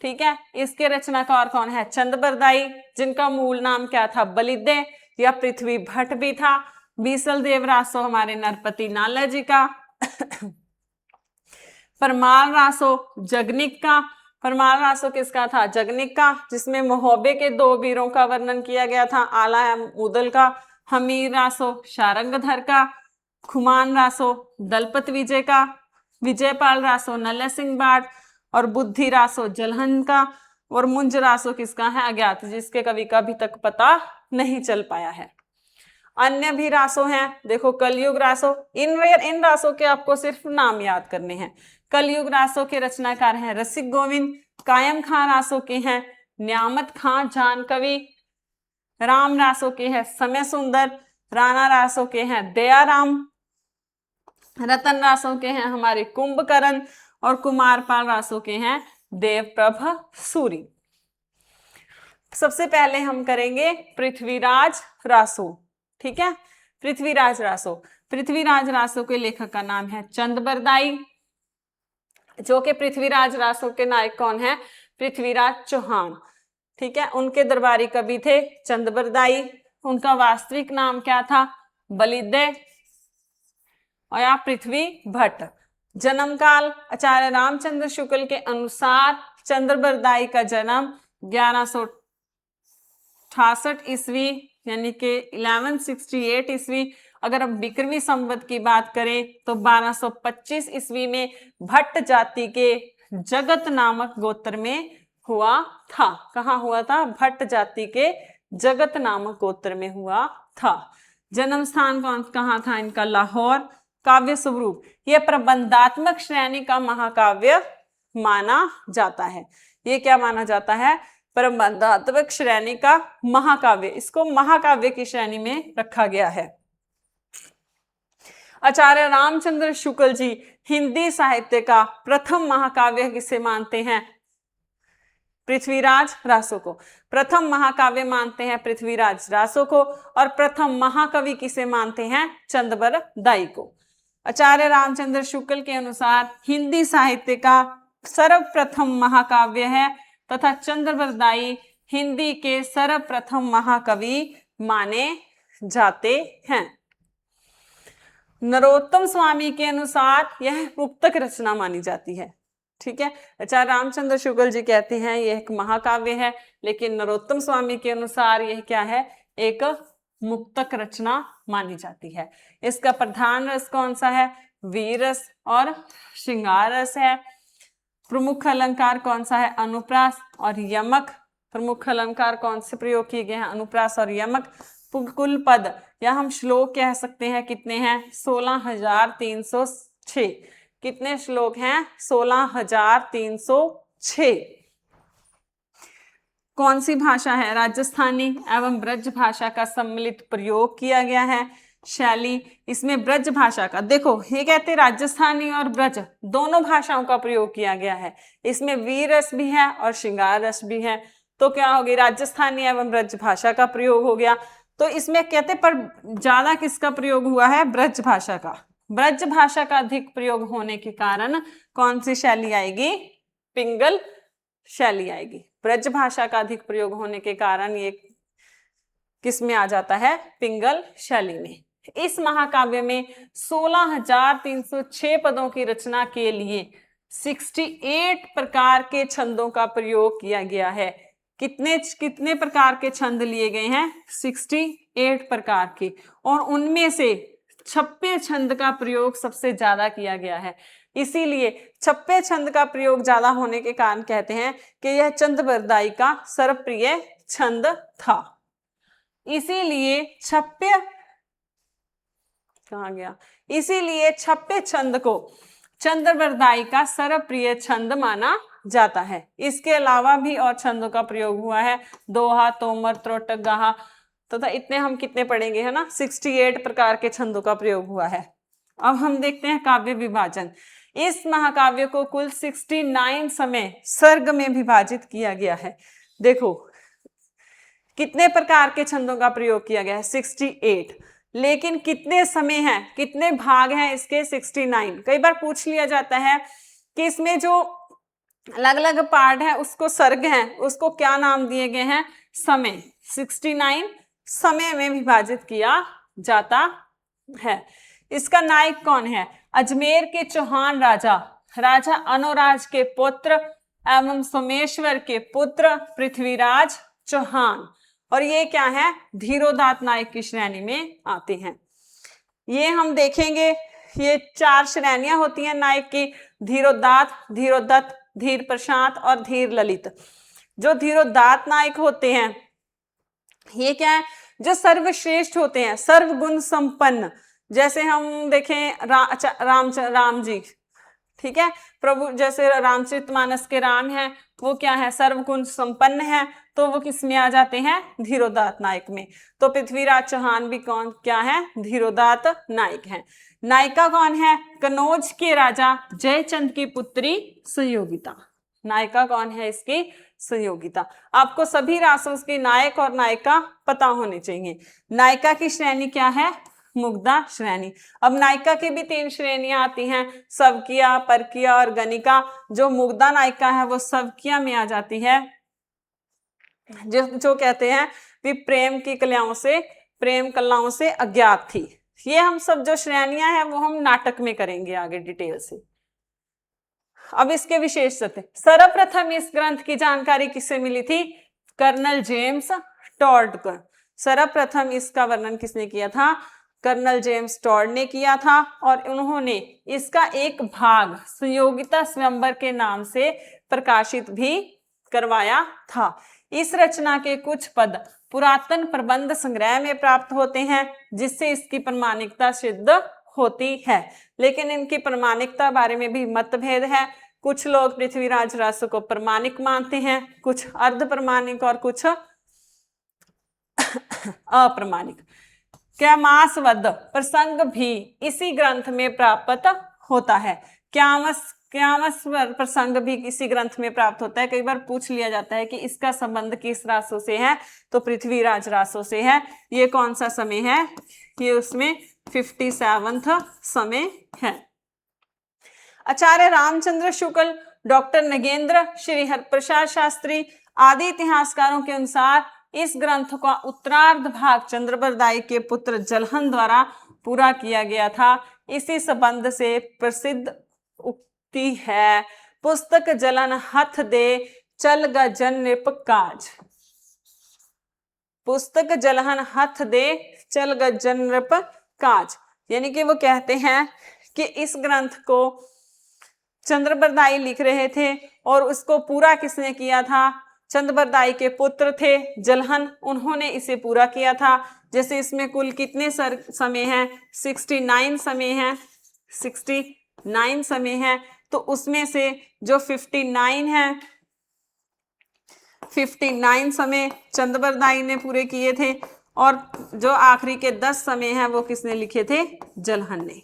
ठीक है, इसके रचनाकार कौन है? चंद बरदाई, जिनका मूल नाम क्या था? बलिद्य या पृथ्वी भट्ट भी था। बीसल देव रासो हमारे नरपति नाला जी का। परमाल रासो जगनिक का। परमाल रासो किसका था? जगनिक का, जिसमें महोबे के 2 वीरों का वर्णन किया गया था, आला एवं उदल का। हमीर रासो शारंगधर का। खुमान रासो दलपत विजय का। विजयपाल रासो नल्ला सिंह बाड़ और बुद्धि रासो जलहन का। और मुंज रासो किसका है? अज्ञात, जिसके कवि का अभी तक पता नहीं चल पाया है। अन्य भी रासो हैं, देखो कलयुग रासो। इन रासो के आपको सिर्फ नाम याद करने हैं। कलयुग रासो के रचनाकार हैं रसिक गोविंद। कायम खां रासो के हैं न्यामत खां जान कवि। राम रासो के हैं समय सुंदर। राणा रासो के हैं दयाराम। रतन रासो के हैं हमारे कुंभकर्ण और कुमारपाल रासो के हैं देवप्रभ सूरी। सबसे पहले हम करेंगे पृथ्वीराज रासो, ठीक है। पृथ्वीराज रासो के लेखक का नाम है चंद बरदाई, जो कि पृथ्वीराज रासो के नायक कौन है? पृथ्वीराज चौहान, ठीक है। उनके दरबारी कवि थे चंद बरदाई। उनका वास्तविक नाम क्या था? बलिद्य और या पृथ्वी भट्ट। जन्म काल आचार्य रामचंद्र शुक्ल के अनुसार चंद्र बरदाई का जन्म 1168 ईस्वी यानी कि 1168 ईस्वी। अगर हम विक्रमी संवत की बात करें तो 1225 ईस्वी में भट्ट जाति के जगत नामक गोत्र में हुआ था। कहाँ हुआ था? भट्ट जाति के जगत नामक गोत्र में हुआ था। जन्म स्थान कहाँ था इनका? लाहौर। काव्य स्वरूप, यह प्रबंधात्मक श्रेणी का महाकाव्य माना जाता है। ये क्या माना जाता है? प्रबंधात्मक श्रेणी का महाकाव्य, इसको महाकाव्य की श्रेणी में रखा गया है। आचार्य रामचंद्र शुक्ल जी हिंदी साहित्य का प्रथम महाकाव्य किसे मानते हैं? पृथ्वीराज रासो को। प्रथम महाकाव्य मानते हैं पृथ्वीराज रासो को, और प्रथम महाकवि किसे मानते हैं? चंद्रबरदाई को। आचार्य रामचंद्र शुक्ल के अनुसार हिंदी साहित्य का सर्वप्रथम महाकाव्य है तथा चंद्रबरदाई हिंदी के सर्वप्रथम महाकवि माने जाते हैं। नरोत्तम स्वामी के अनुसार यह मुक्तक रचना मानी जाती है। ठीक है, आचार्य रामचंद्र शुक्ल जी कहते हैं यह एक महाकाव्य है, लेकिन नरोत्तम स्वामी के अनुसार यह क्या है? एक मुक्तक रचना मानी जाती है। इसका प्रधान रस कौन सा है? वीर रस और श्रृंगार रस है। प्रमुख अलंकार कौन सा है? अनुप्रास और यमक। प्रमुख अलंकार कौन से प्रयोग किए गए हैं? अनुप्रास और यमक। कुल पद या हम श्लोक कह सकते हैं कितने हैं? 16,306। कितने श्लोक हैं? 16,306। कौन सी भाषा है? राजस्थानी एवं ब्रज भाषा का सम्मिलित प्रयोग किया गया है। शैली, इसमें ब्रज भाषा का, देखो ये कहते राजस्थानी और ब्रज दोनों भाषाओं का प्रयोग किया गया है। इसमें वीर रस भी है और श्रृंगार रस भी है, तो क्या होगी? राजस्थानी एवं ब्रज भाषा का प्रयोग हो गया। तो इसमें कहते पर ज्यादा किसका प्रयोग हुआ है? ब्रज भाषा का। ब्रज भाषा का अधिक प्रयोग होने के कारण कौन सी शैली आएगी? पिंगल शैली आएगी। ब्रज भाषा का अधिक प्रयोग होने के कारण ये किस में आ जाता है? पिंगल शैली में। इस महाकाव्य में 16,306 पदों की रचना के लिए 68 प्रकार के छंदों का प्रयोग किया गया है। कितने प्रकार के छंद लिए गए हैं? 68 प्रकार के, और उनमें से छप्पे छंद का प्रयोग सबसे ज्यादा किया गया है। इसीलिए छप्पे छंद का प्रयोग ज्यादा होने के कारण कहते हैं कि यह चंद्रबरदाई का सर्वप्रिय छंद था। इसीलिए छप्पे छंद को चंद्रबरदाई का सर्वप्रिय छंद माना जाता है। इसके अलावा भी और छंदों का प्रयोग हुआ है। दोहा, तोमर, त्रोटक, गाहा तथा इतने हम कितने पढ़ेंगे, है ना? 68 प्रकार के छंदों का प्रयोग हुआ है। अब हम देखते हैं काव्य विभाजन। इस महाकाव्य को कुल 69 समय सर्ग में विभाजित किया गया है। देखो कितने प्रकार के छंदों का प्रयोग किया गया है? 68। लेकिन कितने समय हैं, कितने भाग हैं इसके? 69। कई बार पूछ लिया जाता है कि इसमें जो अलग अलग पार्ट है उसको सर्ग हैं, उसको क्या नाम दिए गए हैं? समय। 69 समय में विभाजित किया जाता है। इसका नायक कौन है? अजमेर के चौहान राजा अनुराज के पुत्र एवं सोमेश्वर के पुत्र पृथ्वीराज चौहान, और ये क्या है? धीरोदात्त नायक की श्रेणी में आते हैं। ये हम देखेंगे, ये 4 श्रेणियां होती हैं नायक की: धीरोदात्त, धीरोदत्त, धीर प्रशांत और धीर ललित। जो धीरोदात्त नायक होते हैं ये क्या है? जो सर्वश्रेष्ठ होते हैं, सर्वगुण संपन्न। जैसे हम देखें राम जी, ठीक है, प्रभु जैसे रामचरितमानस के राम हैं, वो क्या है? सर्वगुण संपन्न है, तो वो किस में आ जाते हैं? धीरोदात्त नायक में। तो पृथ्वीराज चौहान भी क्या है? धीरोदात्त नायक हैं। नायिका कौन है? कनौज के राजा जयचंद की पुत्री सुयोगिता। नायिका कौन है इसकी? सुयोगिता। आपको सभी रासों के नायक और नायिका पता होने चाहिए। नायिका की श्रेणी क्या है? मुग्धा श्रेणी। अब नायिका की भी 3 श्रेणियां आती हैं, सवकिया, परकिया और गणिका। जो मुग्धा नायिका है वो सवकिया में आ जाती है, जो कहते हैं कि प्रेम कलाओं से अज्ञात थी। ये हम सब जो श्रेणियां हैं वो हम नाटक में करेंगे आगे डिटेल से। अब इसके विशेष तथ्य। सर्वप्रथम इस ग्रंथ की जानकारी किससे मिली थी? कर्नल जेम्स टॉड को। सर्वप्रथम इसका वर्णन किसने किया था? कर्नल जेम्स टॉड ने किया था और उन्होंने इसका एक भाग संयोगिता स्वयंवर के नाम से प्रकाशित भी करवाया था। इस रचना के कुछ पद पुरातन प्रबंध संग्रह में प्राप्त होते हैं, जिससे इसकी प्रामाणिकता सिद्ध होती है, लेकिन इनकी प्रामाणिकता बारे में भी मतभेद है। कुछ लोग पृथ्वीराज रासो को प्रामाणिक मानते हैं, कुछ अर्ध प्रमाणिक और कुछ अप्रमाणिक। क्यामासवद प्रसंग भी इसी ग्रंथ में प्राप्त होता है। क्यामस प्रसंग भी इसी ग्रंथ में प्राप्त होता है। कई बार पूछ लिया जाता है कि इसका संबंध किस रासो से है, तो पृथ्वीराज रासो से है। ये कौन सा समय है? ये उसमें 57वां समय है। आचार्य रामचंद्र शुक्ल, डॉक्टर नगेंद्र, श्री हरप्रसाद शास्त्री आदि इतिहासकारों के अनुसार इस ग्रंथ का उत्तरार्ध भाग चंद्रबरदाई के पुत्र जलहन द्वारा पूरा किया गया था। इसी संबंध से प्रसिद्ध उक्ति है, पुस्तक जलन हथ दे चल गजन नृप काज। पुस्तक जलहन हथ दे चल गजन नृप काज, यानी कि वो कहते हैं कि इस ग्रंथ को चंद्रबरदाई लिख रहे थे और उसको पूरा किसने किया था? चंद्रबरदाई के पुत्र थे जलहन, उन्होंने इसे पूरा किया था। जैसे इसमें कुल कितने समय हैं? 69 समय हैं, 69 समय हैं। तो उसमें से जो 59 है, 59 समय चंद्रबरदाई ने पूरे किए थे और जो आखिरी के 10 समय हैं वो किसने लिखे थे? जलहन ने।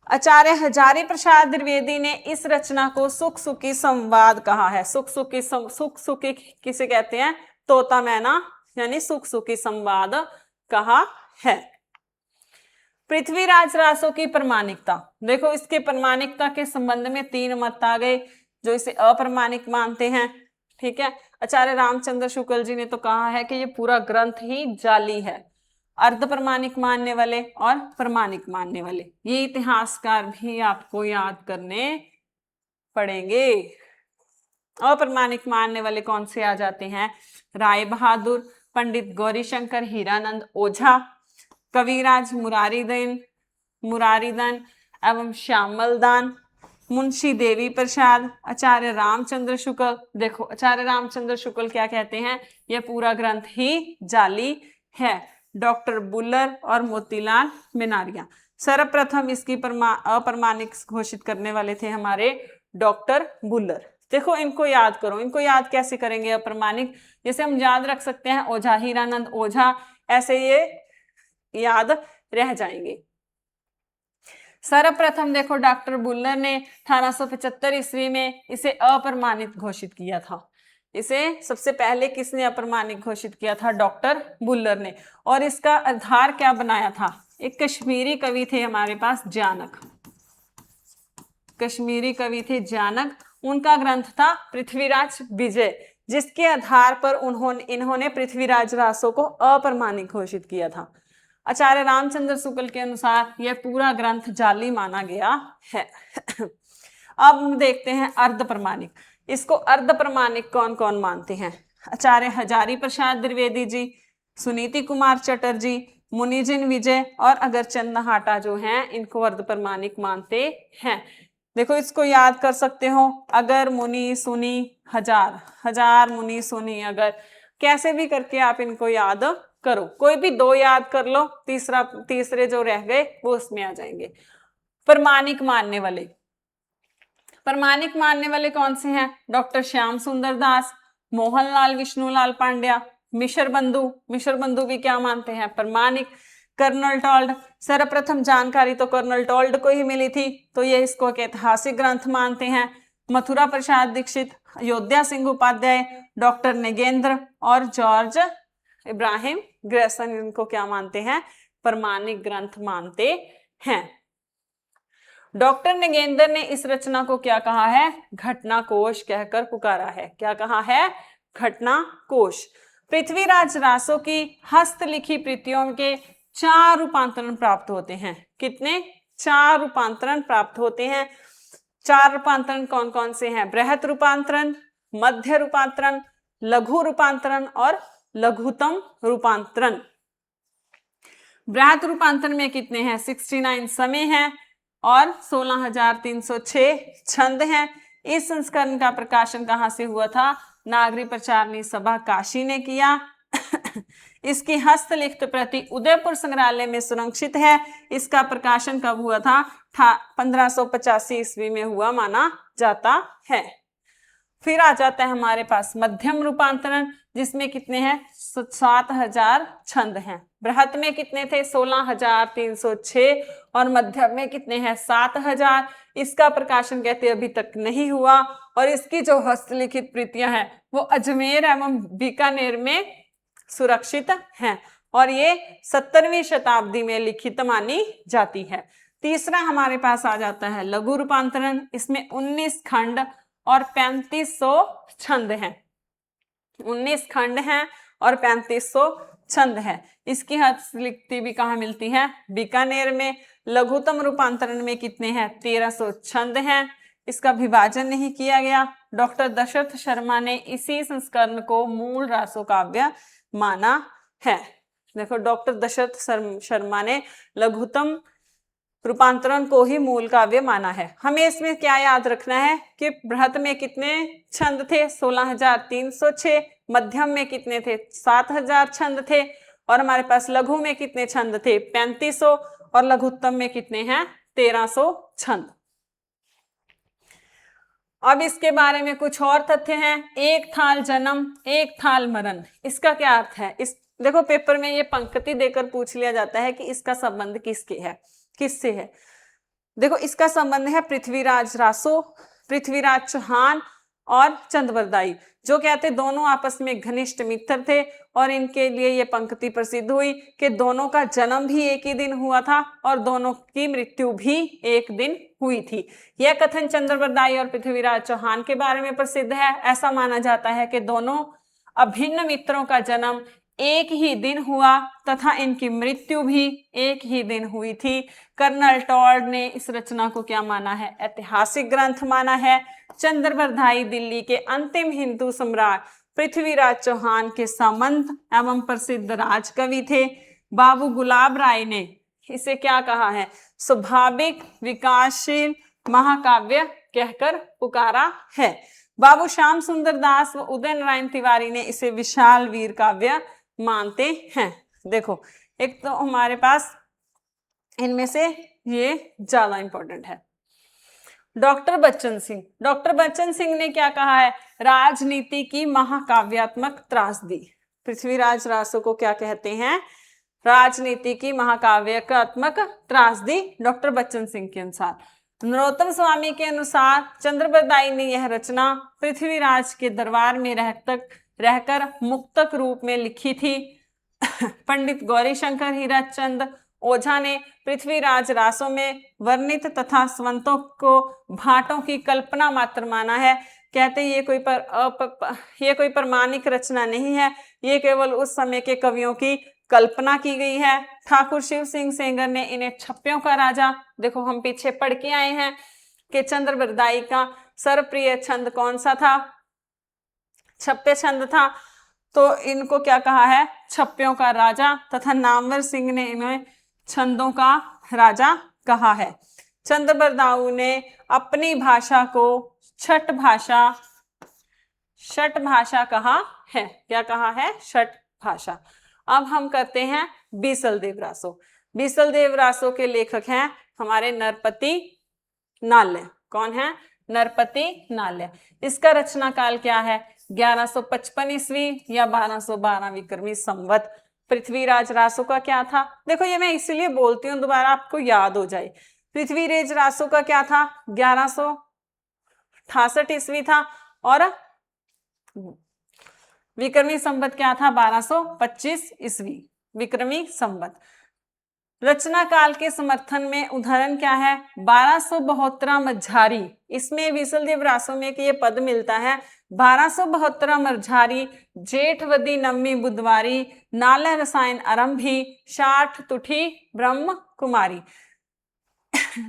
आचार्य हजारी प्रसाद द्विवेदी ने इस रचना को सुख सुखी संवाद कहा है। सुख सुखी किसे कहते हैं? तोता मैना, यानी सुख सुखी संवाद कहा है। पृथ्वीराज रासो की प्रामाणिकता, देखो इसके प्रामाणिकता के संबंध में 3 मत आ गए, जो इसे अप्रामाणिक मानते हैं। ठीक है, आचार्य रामचंद्र शुक्ल जी ने तो कहा है कि ये पूरा ग्रंथ ही जाली है। अर्ध प्रमाणिक मानने वाले और प्रमाणिक मानने वाले, ये इतिहासकार भी आपको याद करने पड़ेंगे। अप्रमाणिक मानने वाले कौन से आ जाते हैं? राय बहादुर, पंडित गौरीशंकर हीरानंद ओझा, कविराज मुरारीधन एवं श्यामलदान, मुंशी देवी प्रसाद, आचार्य रामचंद्र शुक्ल। देखो आचार्य रामचंद्र शुक्ल क्या कहते हैं? यह पूरा ग्रंथ ही जाली है। डॉक्टर बुल्लर और मोतीलाल मिनारिया, सर्वप्रथम इसकी अप्रमाणिक घोषित करने वाले थे हमारे डॉक्टर बुल्लर। देखो इनको याद करो, इनको याद कैसे करेंगे? अप्रमाणिक जैसे हम याद रख सकते हैं ओझा हीरानंद ओझा, ऐसे ये याद रह जाएंगे। सर्वप्रथम देखो डॉक्टर बुल्लर ने 1875 ईस्वी में इसे अप्रमाणित घोषित किया था। इसे सबसे पहले किसने अप्रमाणिक घोषित किया था? डॉक्टर बुल्लर ने। और इसका आधार क्या बनाया था? एक कश्मीरी कवि थे हमारे पास, जानक। कश्मीरी कवि थे जानक, उनका ग्रंथ था पृथ्वीराज विजय, जिसके आधार पर इन्होंने पृथ्वीराज रासो को अप्रमाणिक घोषित किया था। आचार्य रामचंद्र शुक्ल के अनुसार यह पूरा ग्रंथ जाली माना गया है। अब हम देखते हैं अर्ध प्रमाणिक। इसको अर्ध प्रमाणिक कौन कौन मानते हैं? आचार्य हजारी प्रसाद द्विवेदी जी, सुनीति कुमार चटर्जी, मुनिजिन विजय और अगरचंद नहाटा जो हैं, इनको अर्ध प्रमाणिक मानते हैं। देखो इसको याद कर सकते हो, अगर मुनि सुनी हजार, हजार मुनि सुनी अगर, कैसे भी करके आप इनको याद करो। कोई भी 2 याद कर लो, तीसरे जो रह गए वो उसमें आ जाएंगे। प्रमाणिक मानने वाले, प्रमाणिक मानने वाले कौन से हैं? डॉक्टर श्याम सुंदर दास, मोहनलाल विष्णुलाल पांड्या, मिश्र बंधु भी क्या मानते हैं? प्रमाणिक। कर्नल टॉल्ड, सर्वप्रथम जानकारी तो कर्नल टॉल्ड को ही मिली थी, तो ये इसको एक ऐतिहासिक ग्रंथ मानते हैं। मथुरा प्रसाद दीक्षित, अयोध्या सिंह उपाध्याय, डॉक्टर नगेंद्र और जॉर्ज इब्राहिम ग्रेसन इनको क्या मानते हैं? प्रमाणिक ग्रंथ मानते हैं। डॉक्टर नगेंद्र ने इस रचना को क्या कहा है? घटना कोश कहकर पुकारा है। क्या कहा है? घटना कोश। पृथ्वीराज रासो की हस्तलिखी कृतियों के 4 रूपांतरण प्राप्त होते हैं। कितने? 4 रूपांतरण प्राप्त होते हैं। 4 रूपांतरण कौन कौन से हैं? बृहत रूपांतरण, मध्य रूपांतरण, लघु रूपांतरण और लघुत्तम रूपांतरण। बृहत रूपांतरण में कितने हैं? 69 समय हैं और 16,306 छंद हैं। इस संस्करण का प्रकाशन कहाँ से हुआ था? नागरी प्रचारणी सभा काशी ने किया। इसकी हस्तलिखित प्रति उदयपुर संग्रहालय में सुरक्षित है। इसका प्रकाशन कब हुआ था? 1585 ईस्वी में हुआ माना जाता है। फिर आ जाता है हमारे पास मध्यम रूपांतरण, जिसमें कितने हैं? 7,000 छंद हैं। बृहत में कितने थे? 16,306 और मध्यम में कितने हैं? 7,000। इसका प्रकाशन कहते अभी तक नहीं हुआ और इसकी जो हस्तलिखित प्रतियां हैं वो अजमेर एवं बीकानेर में सुरक्षित हैं और ये 17वीं शताब्दी में लिखित मानी जाती है। तीसरा हमारे पास आ जाता है लघु रूपांतरण। इसमें 19 खंड और 3500 छंद हैं। 19 खंड हैं और 3500 छंद हैं। इसकी हस्तलिखित भी कहाँ मिलती है? बीकानेर में। लघुत्तम रूपांतरण में कितने हैं? 1300 छंद हैं। इसका विभाजन नहीं किया गया। डॉक्टर दशरथ शर्मा ने इसी संस्करण को मूल रासो काव्य माना है। देखो, डॉक्टर दशरथ शर्मा ने लघुत्तम रूपांतरण को ही मूल काव्य माना है। हमें इसमें क्या याद रखना है कि बृहत में कितने छंद थे? 16,306। मध्यम में कितने थे? 7,000 छंद थे और हमारे पास लघु में कितने छंद थे? 3500 और लघुत्तम में कितने हैं? 1300 छंद। अब इसके बारे में कुछ और तथ्य हैं। एक थाल जन्म, एक थाल मरण। इसका क्या अर्थ है? देखो, पेपर में ये पंक्ति देकर पूछ लिया जाता है कि इसका संबंध किससे है। देखो, इसका संबंध है पृथ्वीराज रासो, पृथ्वीराज चौहान और चंद्रबरदाई, जो कहते दोनों आपस में घनिष्ठ मित्र थे और इनके लिए ये पंक्ति प्रसिद्ध हुई कि दोनों का जन्म भी एक ही दिन हुआ था और दोनों की मृत्यु भी एक दिन हुई थी। यह कथन चंद्रबरदाई और पृथ्वीराज चौहान के बारे में प्रसिद्ध है। ऐसा माना जाता है कि दोनों अभिन्न मित्रों का जन्म एक ही दिन हुआ तथा इनकी मृत्यु भी एक ही दिन हुई थी। कर्नल टॉड ने इस रचना को क्या माना है? ऐतिहासिक ग्रंथ माना है। चंद्रबरदाई दिल्ली के अंतिम हिंदू सम्राट पृथ्वीराज चौहान के सामंत एवं प्रसिद्ध राजकवि थे। बाबू गुलाब राय ने इसे क्या कहा है? स्वाभाविक विकासशील महाकाव्य कहकर पुकारा है। बाबू श्याम सुंदर दास व उदय नारायण तिवारी ने इसे विशाल वीर काव्य मानते हैं। देखो, एक तो हमारे पास इनमें से ये ज्यादा इंपॉर्टेंट है। डॉक्टर बच्चन सिंह ने क्या कहा है? राजनीति की महाकाव्यात्मक त्रासदी। पृथ्वीराज रासो को क्या कहते हैं? राजनीति की महाकाव्यात्मक त्रासदी, डॉक्टर बच्चन सिंह के अनुसार। नरोत्तम स्वामी के अनुसार चंद्रबरदाई ने यह रचना पृथ्वीराज के दरबार में रहकर मुक्तक रूप में लिखी थी। पंडित गौरीशंकर हीराचंद ओझा ने पृथ्वीराज रासों में वर्णित तथा स्वंतों को भाटों की कल्पना मात्र माना है। कहते ये कोई प्रमाणिक रचना नहीं है, ये केवल उस समय के कवियों की कल्पना की गई है। ठाकुर शिव सिंह सेंगर ने इन्हें छप्पियों का राजा, देखो हम पीछे पढ़ के आए हैं कि चंद्रबरदाई का सर्वप्रिय छंद कौन सा था? छप्पे छंद था। तो इनको क्या कहा है? छप्पियों का राजा। तथा नामवर सिंह ने इन्हें छंदों का राजा कहा है। चंद्रबरदाई ने अपनी भाषा को छठ भाषा कहा है। क्या कहा है? छठ भाषा। अब हम करते हैं बीसलदेव रासो। बीसलदेव रासो के लेखक हैं हमारे नरपति नाल्य। कौन है? नरपति नाल्य। इसका रचना काल क्या है? 1155 ईस्वी या 1212 विक्रमी संवत। पृथ्वीराज रासो का क्या था? देखो, ये मैं इसलिए बोलती हूँ दोबारा आपको याद हो जाए। पृथ्वीराज रासो का क्या था? 1168 ईस्वी था और विक्रमी संवत क्या था? 1225 ईस्वी विक्रमी संवत। रचना काल के समर्थन में उदाहरण क्या है? 1272 मझारी। इसमें बीसलदेव रासो में ये पद मिलता है 1272 मझारी, जेठवदी नवमी बुधवारी, नाला रसायन आरंभी, 60 तुठी ब्रह्म कुमारी।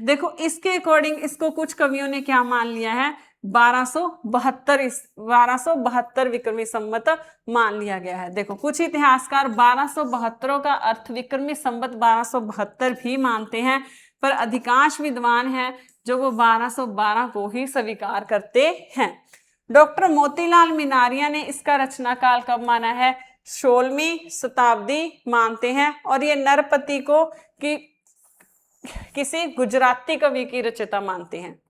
देखो, इसके अकॉर्डिंग इसको कुछ कवियों ने क्या मान लिया है 1272 विक्रमी संवत मान लिया गया है। देखो कुछ इतिहासकार 1272 का अर्थ विक्रमी संवत 1272 भी मानते हैं, पर अधिकांश विद्वान हैं जो वो 1212 को ही स्वीकार करते हैं। डॉक्टर मोतीलाल मिनारिया ने इसका रचना काल कब माना है? 16वीं शताब्दी मानते हैं, और ये नरपति को किसी गुजराती कवि की रचयिता मानते हैं।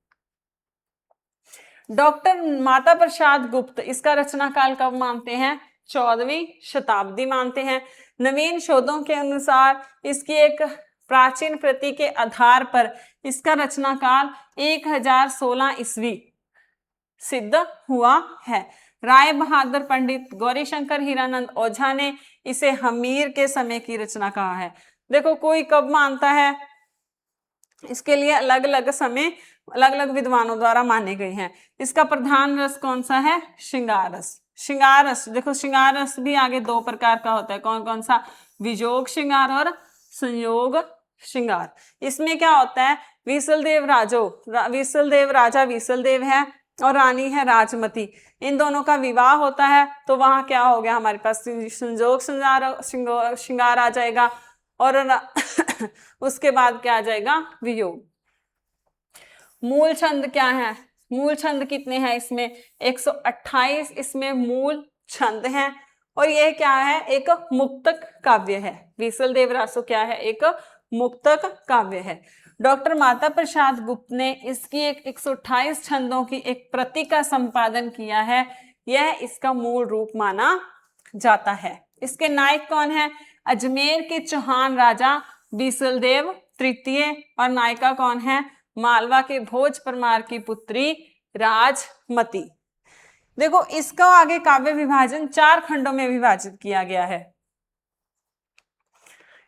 डॉक्टर माता प्रसाद गुप्त इसका रचना काल कब मानते हैं? 14वीं शताब्दी मानते हैं। नवीन शोधों के अनुसार इसकी एक प्राचीन प्रति के आधार पर इसका रचना काल 1016 ईस्वी सिद्ध हुआ है। राय बहादुर पंडित गौरीशंकर हीरानंद ओझा ने इसे हमीर के समय की रचना कहा है। देखो कोई कब मानता है, इसके लिए अलग अलग समय अलग अलग विद्वानों द्वारा माने गए हैं। इसका प्रधान रस कौन सा है? श्रृंगार रस। श्रृंगार रस, देखो श्रृंगार रस भी आगे दो प्रकार का होता है, कौन कौन सा? विजोग श्रृंगार और संयोग श्रृंगार। इसमें क्या होता है? विसलदेव राजा विसलदेव है और रानी है राजमती, इन दोनों का विवाह होता है, तो वहां क्या हो गया हमारे पास? संयोग श्रृंगार आ जाएगा, और उसके बाद क्या आ जाएगा? वियोग। मूल छंद क्या है? मूल छंद कितने हैं इसमें? 128 इसमें मूल छंद हैं, और यह क्या है? एक मुक्तक काव्य है। विसलदेव रासो क्या है? एक मुक्तक काव्य है। डॉक्टर माता प्रसाद गुप्त ने इसकी एक 128 छंदों की एक प्रति का संपादन किया है। यह इसका मूल रूप माना जाता है। इसके नायक कौन है? अजमेर के चौहान राजा विसलदेव तृतीय, और नायिका कौन है? मालवा के भोज परमार की पुत्री राजमती। देखो इसका आगे काव्य विभाजन 4 खंडों में विभाजित किया गया है।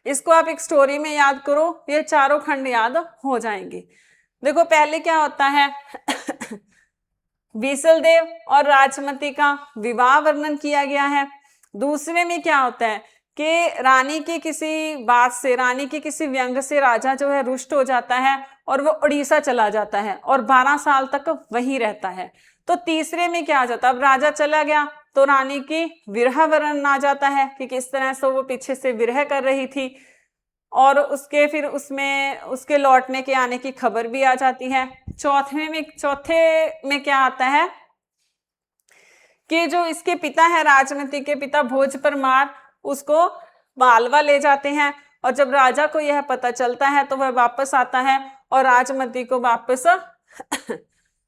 इसको आप एक स्टोरी में याद करो, ये चारों खंड याद हो जाएंगे। देखो पहले क्या होता है? विसलदेव और राजमती का विवाह वर्णन किया गया है। दूसरे में क्या होता है कि रानी की किसी बात से, रानी के किसी व्यंग से राजा जो है रुष्ट हो जाता है और वो उड़ीसा चला जाता है और 12 साल तक वहीं रहता है। तो तीसरे में क्या आ जाता है? अब राजा चला गया तो रानी की विरह वर्णन आ जाता है कि किस तरह से वो पीछे से विरह कर रही थी, और उसके फिर उसमें उसके लौटने के आने की खबर भी आ जाती है। चौथे में क्या आता है कि जो इसके पिता है, राजमती के पिता भोज परमार, उसको मालवा ले जाते हैं, और जब राजा को यह पता चलता है तो वह वापस आता है और राजमती को वापस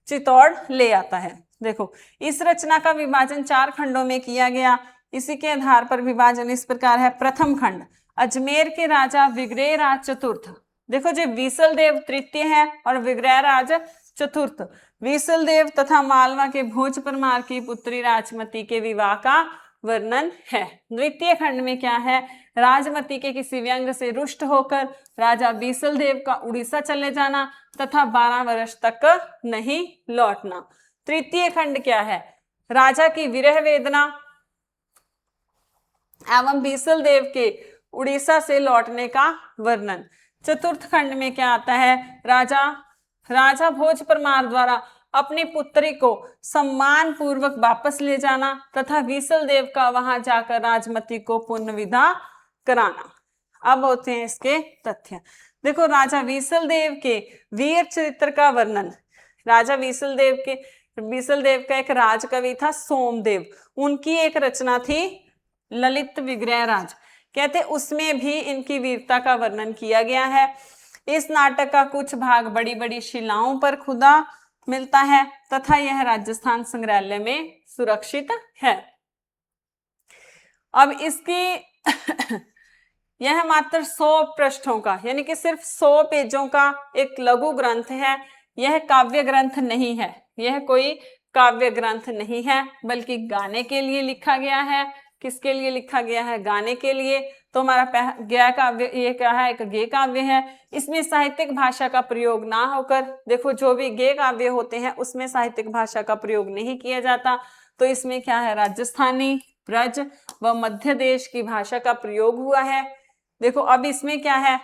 चित्तौड़ ले आता है। देखो इस रचना का विभाजन 4 खंडों में किया गया। इसी के आधार पर विभाजन इस प्रकार है। प्रथम खंड अजमेर के राजा विग्रह राज चतुर्थ। देखो जो विसलदेव तृतीय है और विग्रह राज चतुर्थ, विसलदेव तथा मालवा के भोज परमार की पुत्री राजमती के विवाह का वर्णन है। द्वितीय खंड में क्या है? राजमती के किसी व्यंग से रुष्ट होकर राजा विसलदेव का उड़ीसा चले जाना तथा 12 वर्ष तक नहीं लौटना। तृतीय खंड क्या है? राजा की विरह वेदना एवं विसलदेव के उड़ीसा से लौटने का वर्णन। चतुर्थ खंड में क्या आता है? राजा भोज परमार द्वारा अपनी पुत्री को सम्मान पूर्वक वापस ले जाना तथा विसलदेव का वहां जाकर राजमती को पुण्य विदा कराना। अब होते हैं इसके तथ्य। देखो राजा विसलदेव के वीर चरित्र का वर्णन। राजा विसलदेव का एक राजकवि था सोमदेव, उनकी एक रचना थी ललित विग्रह राज, कहते उसमें भी इनकी वीरता का वर्णन किया गया है। इस नाटक का कुछ भाग बड़ी बड़ी शिलाओं पर खुदा मिलता है तथा यह राजस्थान संग्रहालय में सुरक्षित है। अब इसकी यह मात्र 100 पृष्ठों का यानी कि सिर्फ 100 पेजों का एक लघु ग्रंथ है। यह काव्य ग्रंथ नहीं है, यह कोई काव्य ग्रंथ नहीं है, बल्कि गाने के लिए लिखा गया है। किसके लिए लिखा गया है? गाने के लिए। तो हमारा गया काव्य ये क्या है? एक गेय काव्य है। इसमें साहित्यिक भाषा का प्रयोग ना होकर, देखो जो भी गेय काव्य होते हैं उसमें साहित्यिक भाषा का प्रयोग नहीं किया जाता, तो इसमें क्या है? राजस्थानी, ब्रज व मध्य देश की भाषा का प्रयोग हुआ है। देखो अब इसमें क्या है?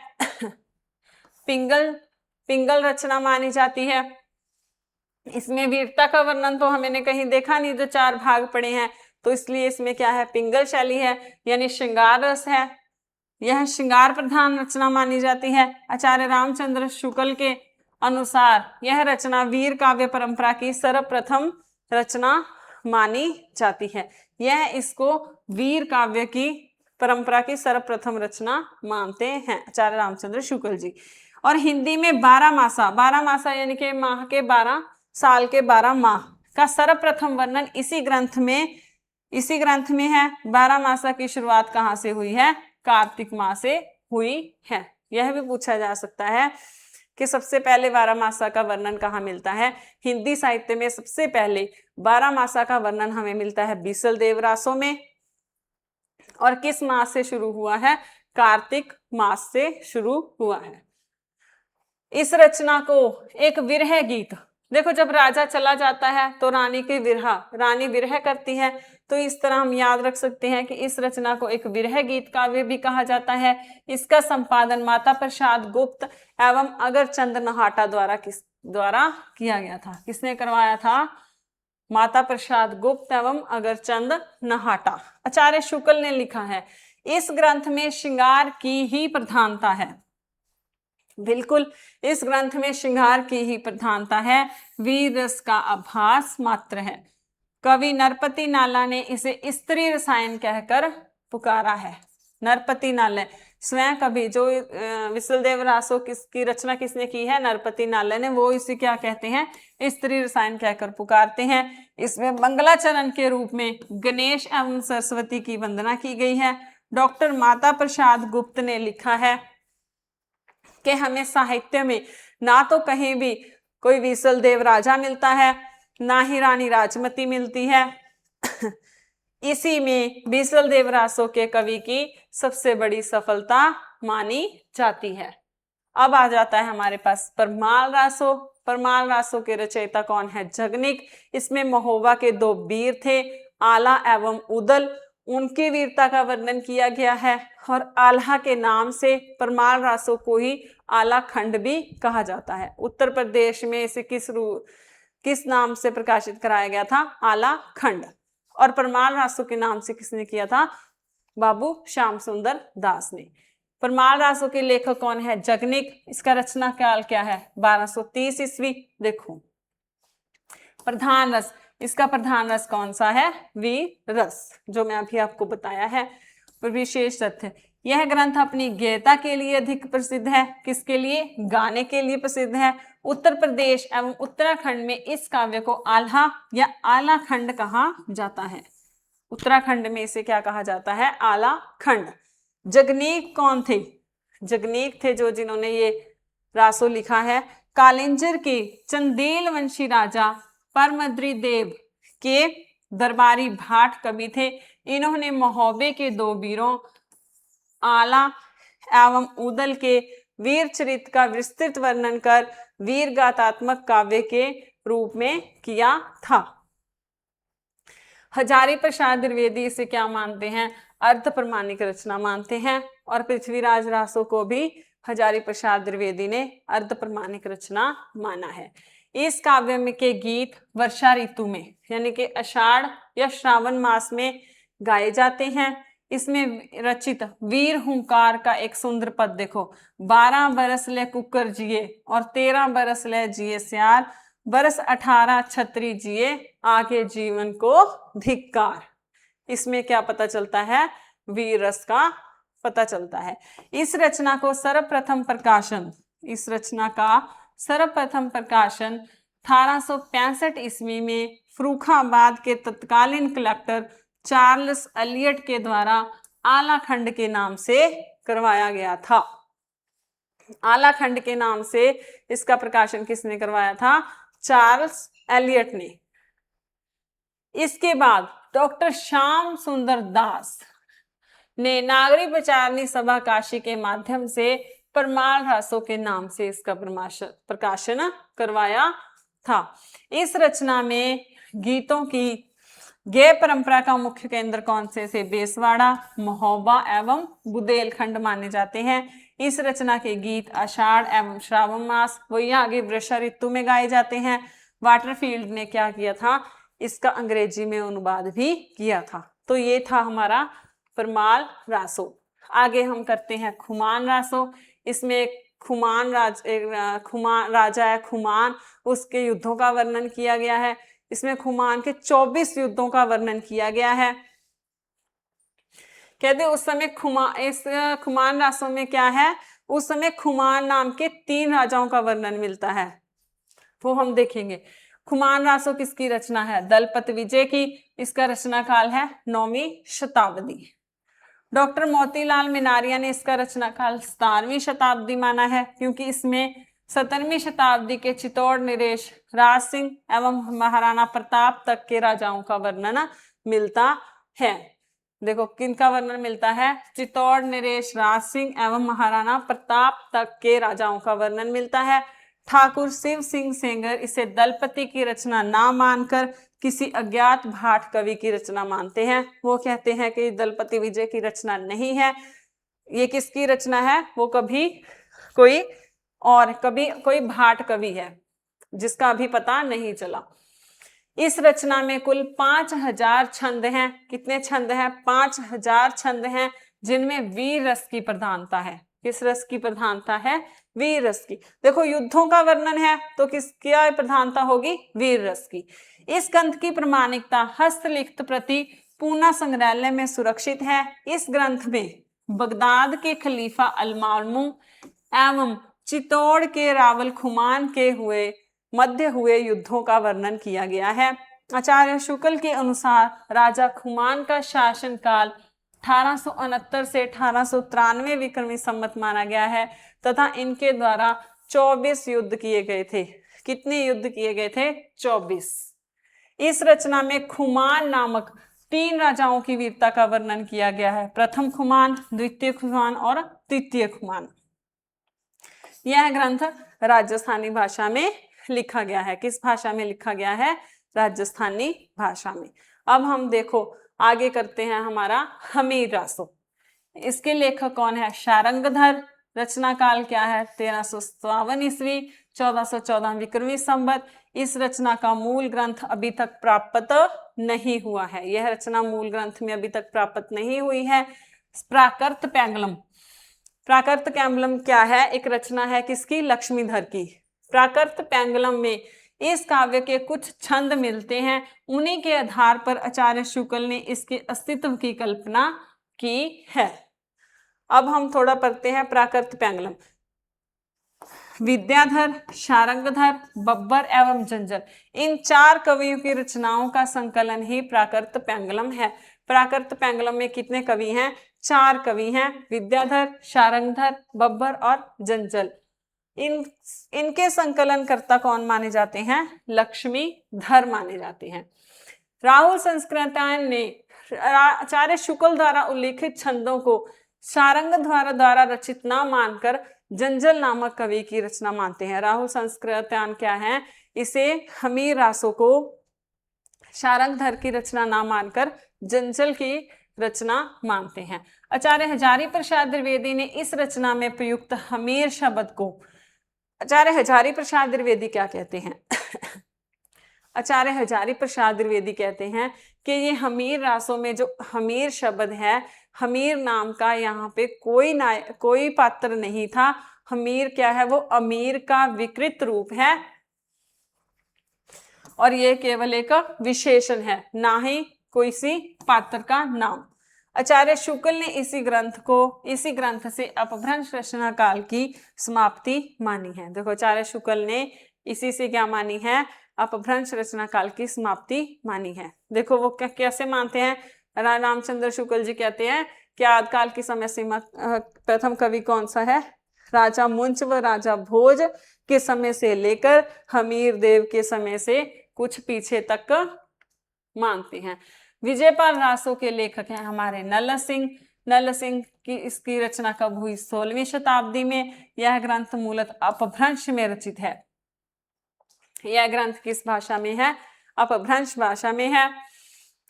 पिंगल रचना मानी जाती है। इसमें वीरता का वर्णन तो हमने कहीं देखा नहीं, जो 4 भाग पड़े हैं, तो इसलिए इसमें क्या है, पिंगल शैली है, यानी श्रृंगार रस है। यह श्रृंगार प्रधान रचना मानी जाती है। आचार्य रामचंद्र शुक्ल के अनुसार यह रचना वीर काव्य परंपरा की सर्वप्रथम रचना मानी जाती है। यह इसको वीर काव्य की परंपरा की सर्वप्रथम रचना मानते हैं आचार्य रामचंद्र शुक्ल जी। और हिंदी में 12 मासा यानी कि माह के 12 साल के 12 माह का सर्वप्रथम वर्णन इसी ग्रंथ में है। 12 मासा की शुरुआत कहाँ से हुई है, कार्तिक माह से हुई है। यह भी पूछा जा सकता है कि सबसे पहले 12 मासा का वर्णन कहाँ मिलता है। हिंदी साहित्य में सबसे पहले 12 मासा का वर्णन हमें मिलता है बीसल देवरासों में, और किस मास से शुरू हुआ है, कार्तिक मास से शुरू हुआ है। इस रचना को एक विरह गीत, देखो जब राजा चला जाता है तो रानी विरह करती है, तो इस तरह हम याद रख सकते हैं कि इस रचना को एक विरह गीत काव्य भी कहा जाता है। इसका संपादन माता प्रसाद गुप्त एवं अगरचंद नहाटा द्वारा किया गया था। किसने करवाया था, माता प्रसाद गुप्त एवं अगरचंद नहाटा। आचार्य शुक्ल ने लिखा है, इस ग्रंथ में श्रृंगार की ही प्रधानता है। बिल्कुल, इस ग्रंथ में श्रृंगार की ही प्रधानता है, वीर रस का आभास मात्र है। कवि नरपति नाला ने इसे स्त्री रसायन कहकर पुकारा है। नरपति नाला स्वयं कवि, जो विसलदेव रासो की रचना किसने की है, नरपति नाला ने, वो इसे क्या कहते हैं, स्त्री रसायन कहकर पुकारते हैं। इसमें मंगलाचरण के रूप में गणेश एवं सरस्वती की वंदना की गई है। डॉक्टर माता प्रसाद गुप्त ने लिखा है कि हमें साहित्य में ना तो कहीं भी कोई विसलदेव राजा मिलता है, ना ही रानी राजमती मिलती है। इसी में विसलदेव रासो के कवि की सबसे बड़ी सफलता मानी जाती है। अब आ जाता है हमारे पास परमाल रासो। परमाल रासो के रचयिता कौन है, जगनिक। इसमें महोबा के 2 वीर थे, आला एवं उदल, उनकी वीरता का वर्णन किया गया है। और आल्हा के नाम से परमाल रासो को ही आला खंड भी कहा जाता है। उत्तर प्रदेश में इसे किस नाम से प्रकाशित कराया गया था, आला खंड। और परमाल रासो के नाम से किसने किया था, बाबू श्याम सुंदर दास ने। परमाल रासो के लेखक कौन है, जगनिक। इसका रचना काल क्या है, 1230 ईस्वी। देखो प्रधान रस, इसका प्रधान रस कौन सा है, वीर रस, जो मैं अभी आपको बताया है। विशेष तथ्य, यह ग्रंथ अपनी गेयता के लिए अधिक प्रसिद्ध है। किसके लिए, गाने के लिए प्रसिद्ध है। उत्तर प्रदेश एवं उत्तराखंड में इस काव्य को आल्हा या आला खंड कहा जाता है। उत्तराखंड में इसे क्या कहा जाता है, आला खंड। जगनीक कौन थे, जगनीक थे जो जिन्होंने ये रासो लिखा है, कालिंजर के चंदेल वंशी राजा परमद्री देव के दरबारी भाट कवि थे। इन्होंने महोबे के 2 वीरों आला एवं उदल के वीर चरित्र का विस्तृत वर्णन कर वीर गाथात्मक काव्य के रूप में किया था। हजारी प्रसाद द्विवेदी इसे क्या मानते हैं, अर्ध प्रमाणिक रचना मानते हैं। और पृथ्वीराज रासो को भी हजारी प्रसाद द्विवेदी ने अर्ध प्रमाणिक रचना माना है। इस काव्य में के गीत वर्षा ऋतु में यानी कि आषाढ़ या श्रावण मास में गाए जाते हैं। इसमें रचित वीर हुंकार का एक सुंदर पद देखो, 12 बरस ले कुकर जिए और 13 बरस ले जिए सियार, बरस 18 छत्री जिए आगे जीवन को धिक्कार। इसमें क्या पता चलता है, वीर रस का पता चलता है। इस रचना का सर्वप्रथम प्रकाशन 1865 ईस्वी में फर्रुखाबाद के तत्कालीन कलेक्टर चार्ल्स एलियट के द्वारा आला खंड के नाम से करवाया गया था। आला खंड के नाम से इसका प्रकाशन किसने करवाया था, चार्ल्स एलियट ने। इसके बाद डॉक्टर श्याम सुंदर दास ने नागरिक विचारणी सभा काशी के माध्यम से परमाल रासो के नाम से इसका प्रकाशन करवाया था। इस रचना में गीतों की गेय परंपरा का मुख्य केंद्र कौन से बेसवाड़ा, महोबा एवं बुंदेलखंड माने जाते हैं। इस रचना के गीत आषाढ़ एवं श्रावण मास वही आगे वर्षा ऋतु में गाए जाते हैं। वाटरफील्ड ने क्या किया था, इसका अंग्रेजी में अनुवाद भी किया था। तो ये था हमारा परमाल रासो। आगे हम करते हैं खुमान रासो। इसमें खुमान राजा है खुमान, उसके युद्धों का वर्णन किया गया है। इसमें खुमान के 24 युद्धों का वर्णन किया गया है। कहते उस समय खुमान रासों में क्या है, उस समय खुमान नाम के 3 राजाओं का वर्णन मिलता है, वो हम देखेंगे। खुमान रासो किसकी रचना है, दलपत विजय की। इसका रचना काल है 9वीं शताब्दी। डॉक्टर मोतीलाल मिनारिया ने इसका रचना काल 17वीं शताब्दी माना है, क्योंकि इसमें 17वीं शताब्दी के चित्तौड़ नरेश, राज सिंह एवं महाराणा प्रताप तक के राजाओं का वर्णन मिलता है। देखो किनका वर्णन मिलता है, चित्तौड़ नरेश, राज सिंह एवं महाराणा प्रताप तक के राजाओं का वर्णन मिलता है। ठाकुर शिव सिंह सेंगर इसे दलपति की रचना ना मानकर किसी अज्ञात भाट कवि की रचना मानते हैं। वो कहते हैं कि दलपति विजय की रचना नहीं है, ये किसकी रचना है, वो कभी कोई भाट कवि है जिसका अभी पता नहीं चला। इस रचना में कुल 5000 छंद हैं। कितने छंद हैं, 5000 छंद हैं, जिनमें वीर रस की प्रधानता है। किस रस की प्रधानता है, वीर रस की। देखो युद्धों का वर्णन है तो किसकी प्रधानता होगी, वीर रस की। इस ग्रंथ की प्रमाणिकता हस्तलिखित प्रति पूना संग्रहालय में सुरक्षित है। इस ग्रंथ में बगदाद के खलीफा अल-मामून एवं चित्तौड़ के रावल खुमान के मध्य हुए युद्धों का वर्णन किया गया है। आचार्य शुक्ल के अनुसार राजा खुमान का शासनकाल 1869 से 1893 विक्रमी संवत माना गया है तथा इनके द्वारा 24 युद्ध किए गए थे। कितने युद्ध किए गए थे, 24। इस रचना में खुमान नामक 3 राजाओं की वीरता का वर्णन किया गया है, प्रथम खुमान, द्वितीय खुमान और तृतीय खुमान। यह ग्रंथ राजस्थानी भाषा में लिखा गया है। किस भाषा में लिखा गया है, राजस्थानी भाषा में। अब हम देखो आगे करते हैं हमारा हमीर रासो। इसके लेखक कौन है, शारंगधर। रचना काल क्या है, 1357 ईस्वी, 1414 विक्रमी संवत। इस रचना का मूल ग्रंथ अभी तक प्राप्त नहीं हुआ है। यह रचना मूल ग्रंथ में अभी तक प्राप्त नहीं हुई है। प्राकृत पैंगलम, प्राकृत पैंगलम क्या है, एक रचना है किसकी, लक्ष्मीधर की। प्राकृत पैंगलम में इस काव्य के कुछ छंद मिलते हैं, उन्हीं के आधार पर आचार्य शुक्ल ने इसके अस्तित्व की कल्पना की है। अब हम थोड़ा पढ़ते हैं प्राकृत पैंगलम। विद्याधर, शारंगधर, बब्बर एवं जंजल, इन 4 कवियों की रचनाओं का संकलन ही प्राकृत पैंगलम है। प्राकृत पैंगलम में कितने कवि हैं, 4 कवि हैं, विद्याधर, शारंगधर, बब्बर और जंजल। इनके संकलनकर्ता कौन माने जाते हैं, लक्ष्मीधर माने जाते हैं। राहुल संस्कृतायन ने आचार्य शुक्ल द्वारा उल्लेखित छंदों को शारंग द्वारा रचित ना मानकर जंजल नामक कवि की रचना मानते हैं। राहुल संस्कृतायन क्या है, इसे हमीर रासो को शारंगधर की रचना ना मानकर जंजल की रचना मानते हैं। आचार्य हजारी प्रसाद द्विवेदी ने इस रचना में प्रयुक्त हमीर शब्द को, आचार्य हजारी प्रसाद द्विवेदी क्या कहते हैं आचार्य हजारी प्रसाद द्विवेदी कहते हैं कि ये हमीर रासों में जो हमीर शब्द है, हमीर नाम का यहाँ पे कोई पात्र नहीं था। हमीर क्या है, वो अमीर का विकृत रूप है और ये केवल एक विशेषण है, ना ही कोई सी पात्र का नाम। आचार्य शुक्ल ने इसी ग्रंथ से अपभ्रंश रचना काल की समाप्ति मानी है। देखो आचार्य शुक्ल ने इसी से क्या मानी है, अपभ्रंश रचना काल की समाप्ति मानी है। देखो वो कैसे मानते हैं, रामचंद्र शुक्ल जी कहते हैं कि आदिकाल की समय सीमा प्रथम कवि कौन सा है, राजा मुंच व राजा भोज के समय से लेकर हमीर देव के समय से कुछ पीछे तक मानते हैं। विजयपाल रासो के लेखक हैं हमारे नल सिंह। नल सिंह की इसकी रचना कब हुई, 16वीं शताब्दी में। यह ग्रंथ मूलतः अपभ्रंश में रचित है। यह ग्रंथ किस भाषा में है, अपभ्रंश भाषा में है।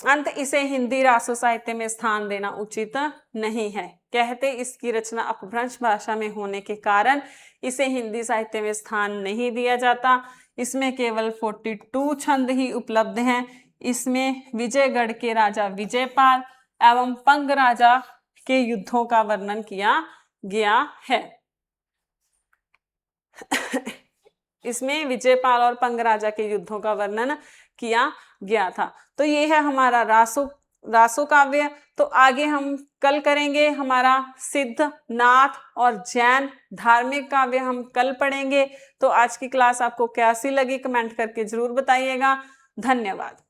अंत इसे हिंदी रासो साहित्य में स्थान देना उचित नहीं है। कहते इसकी रचना अपभ्रंश भाषा में होने के कारण इसे हिंदी साहित्य में स्थान नहीं दिया जाता। इसमें केवल 42 छंद ही उपलब्ध हैं। इसमें विजयगढ़ के राजा विजयपाल एवं पंग राजा के युद्धों का वर्णन किया गया है। इसमें विजयपाल और पंग राजा के युद्धों का वर्णन किया गया था। तो ये है हमारा रासो काव्य। तो आगे हम कल करेंगे हमारा सिद्ध, नाथ और जैन धार्मिक काव्य हम कल पढ़ेंगे। तो आज की क्लास आपको कैसी लगी कमेंट करके जरूर बताइएगा। धन्यवाद।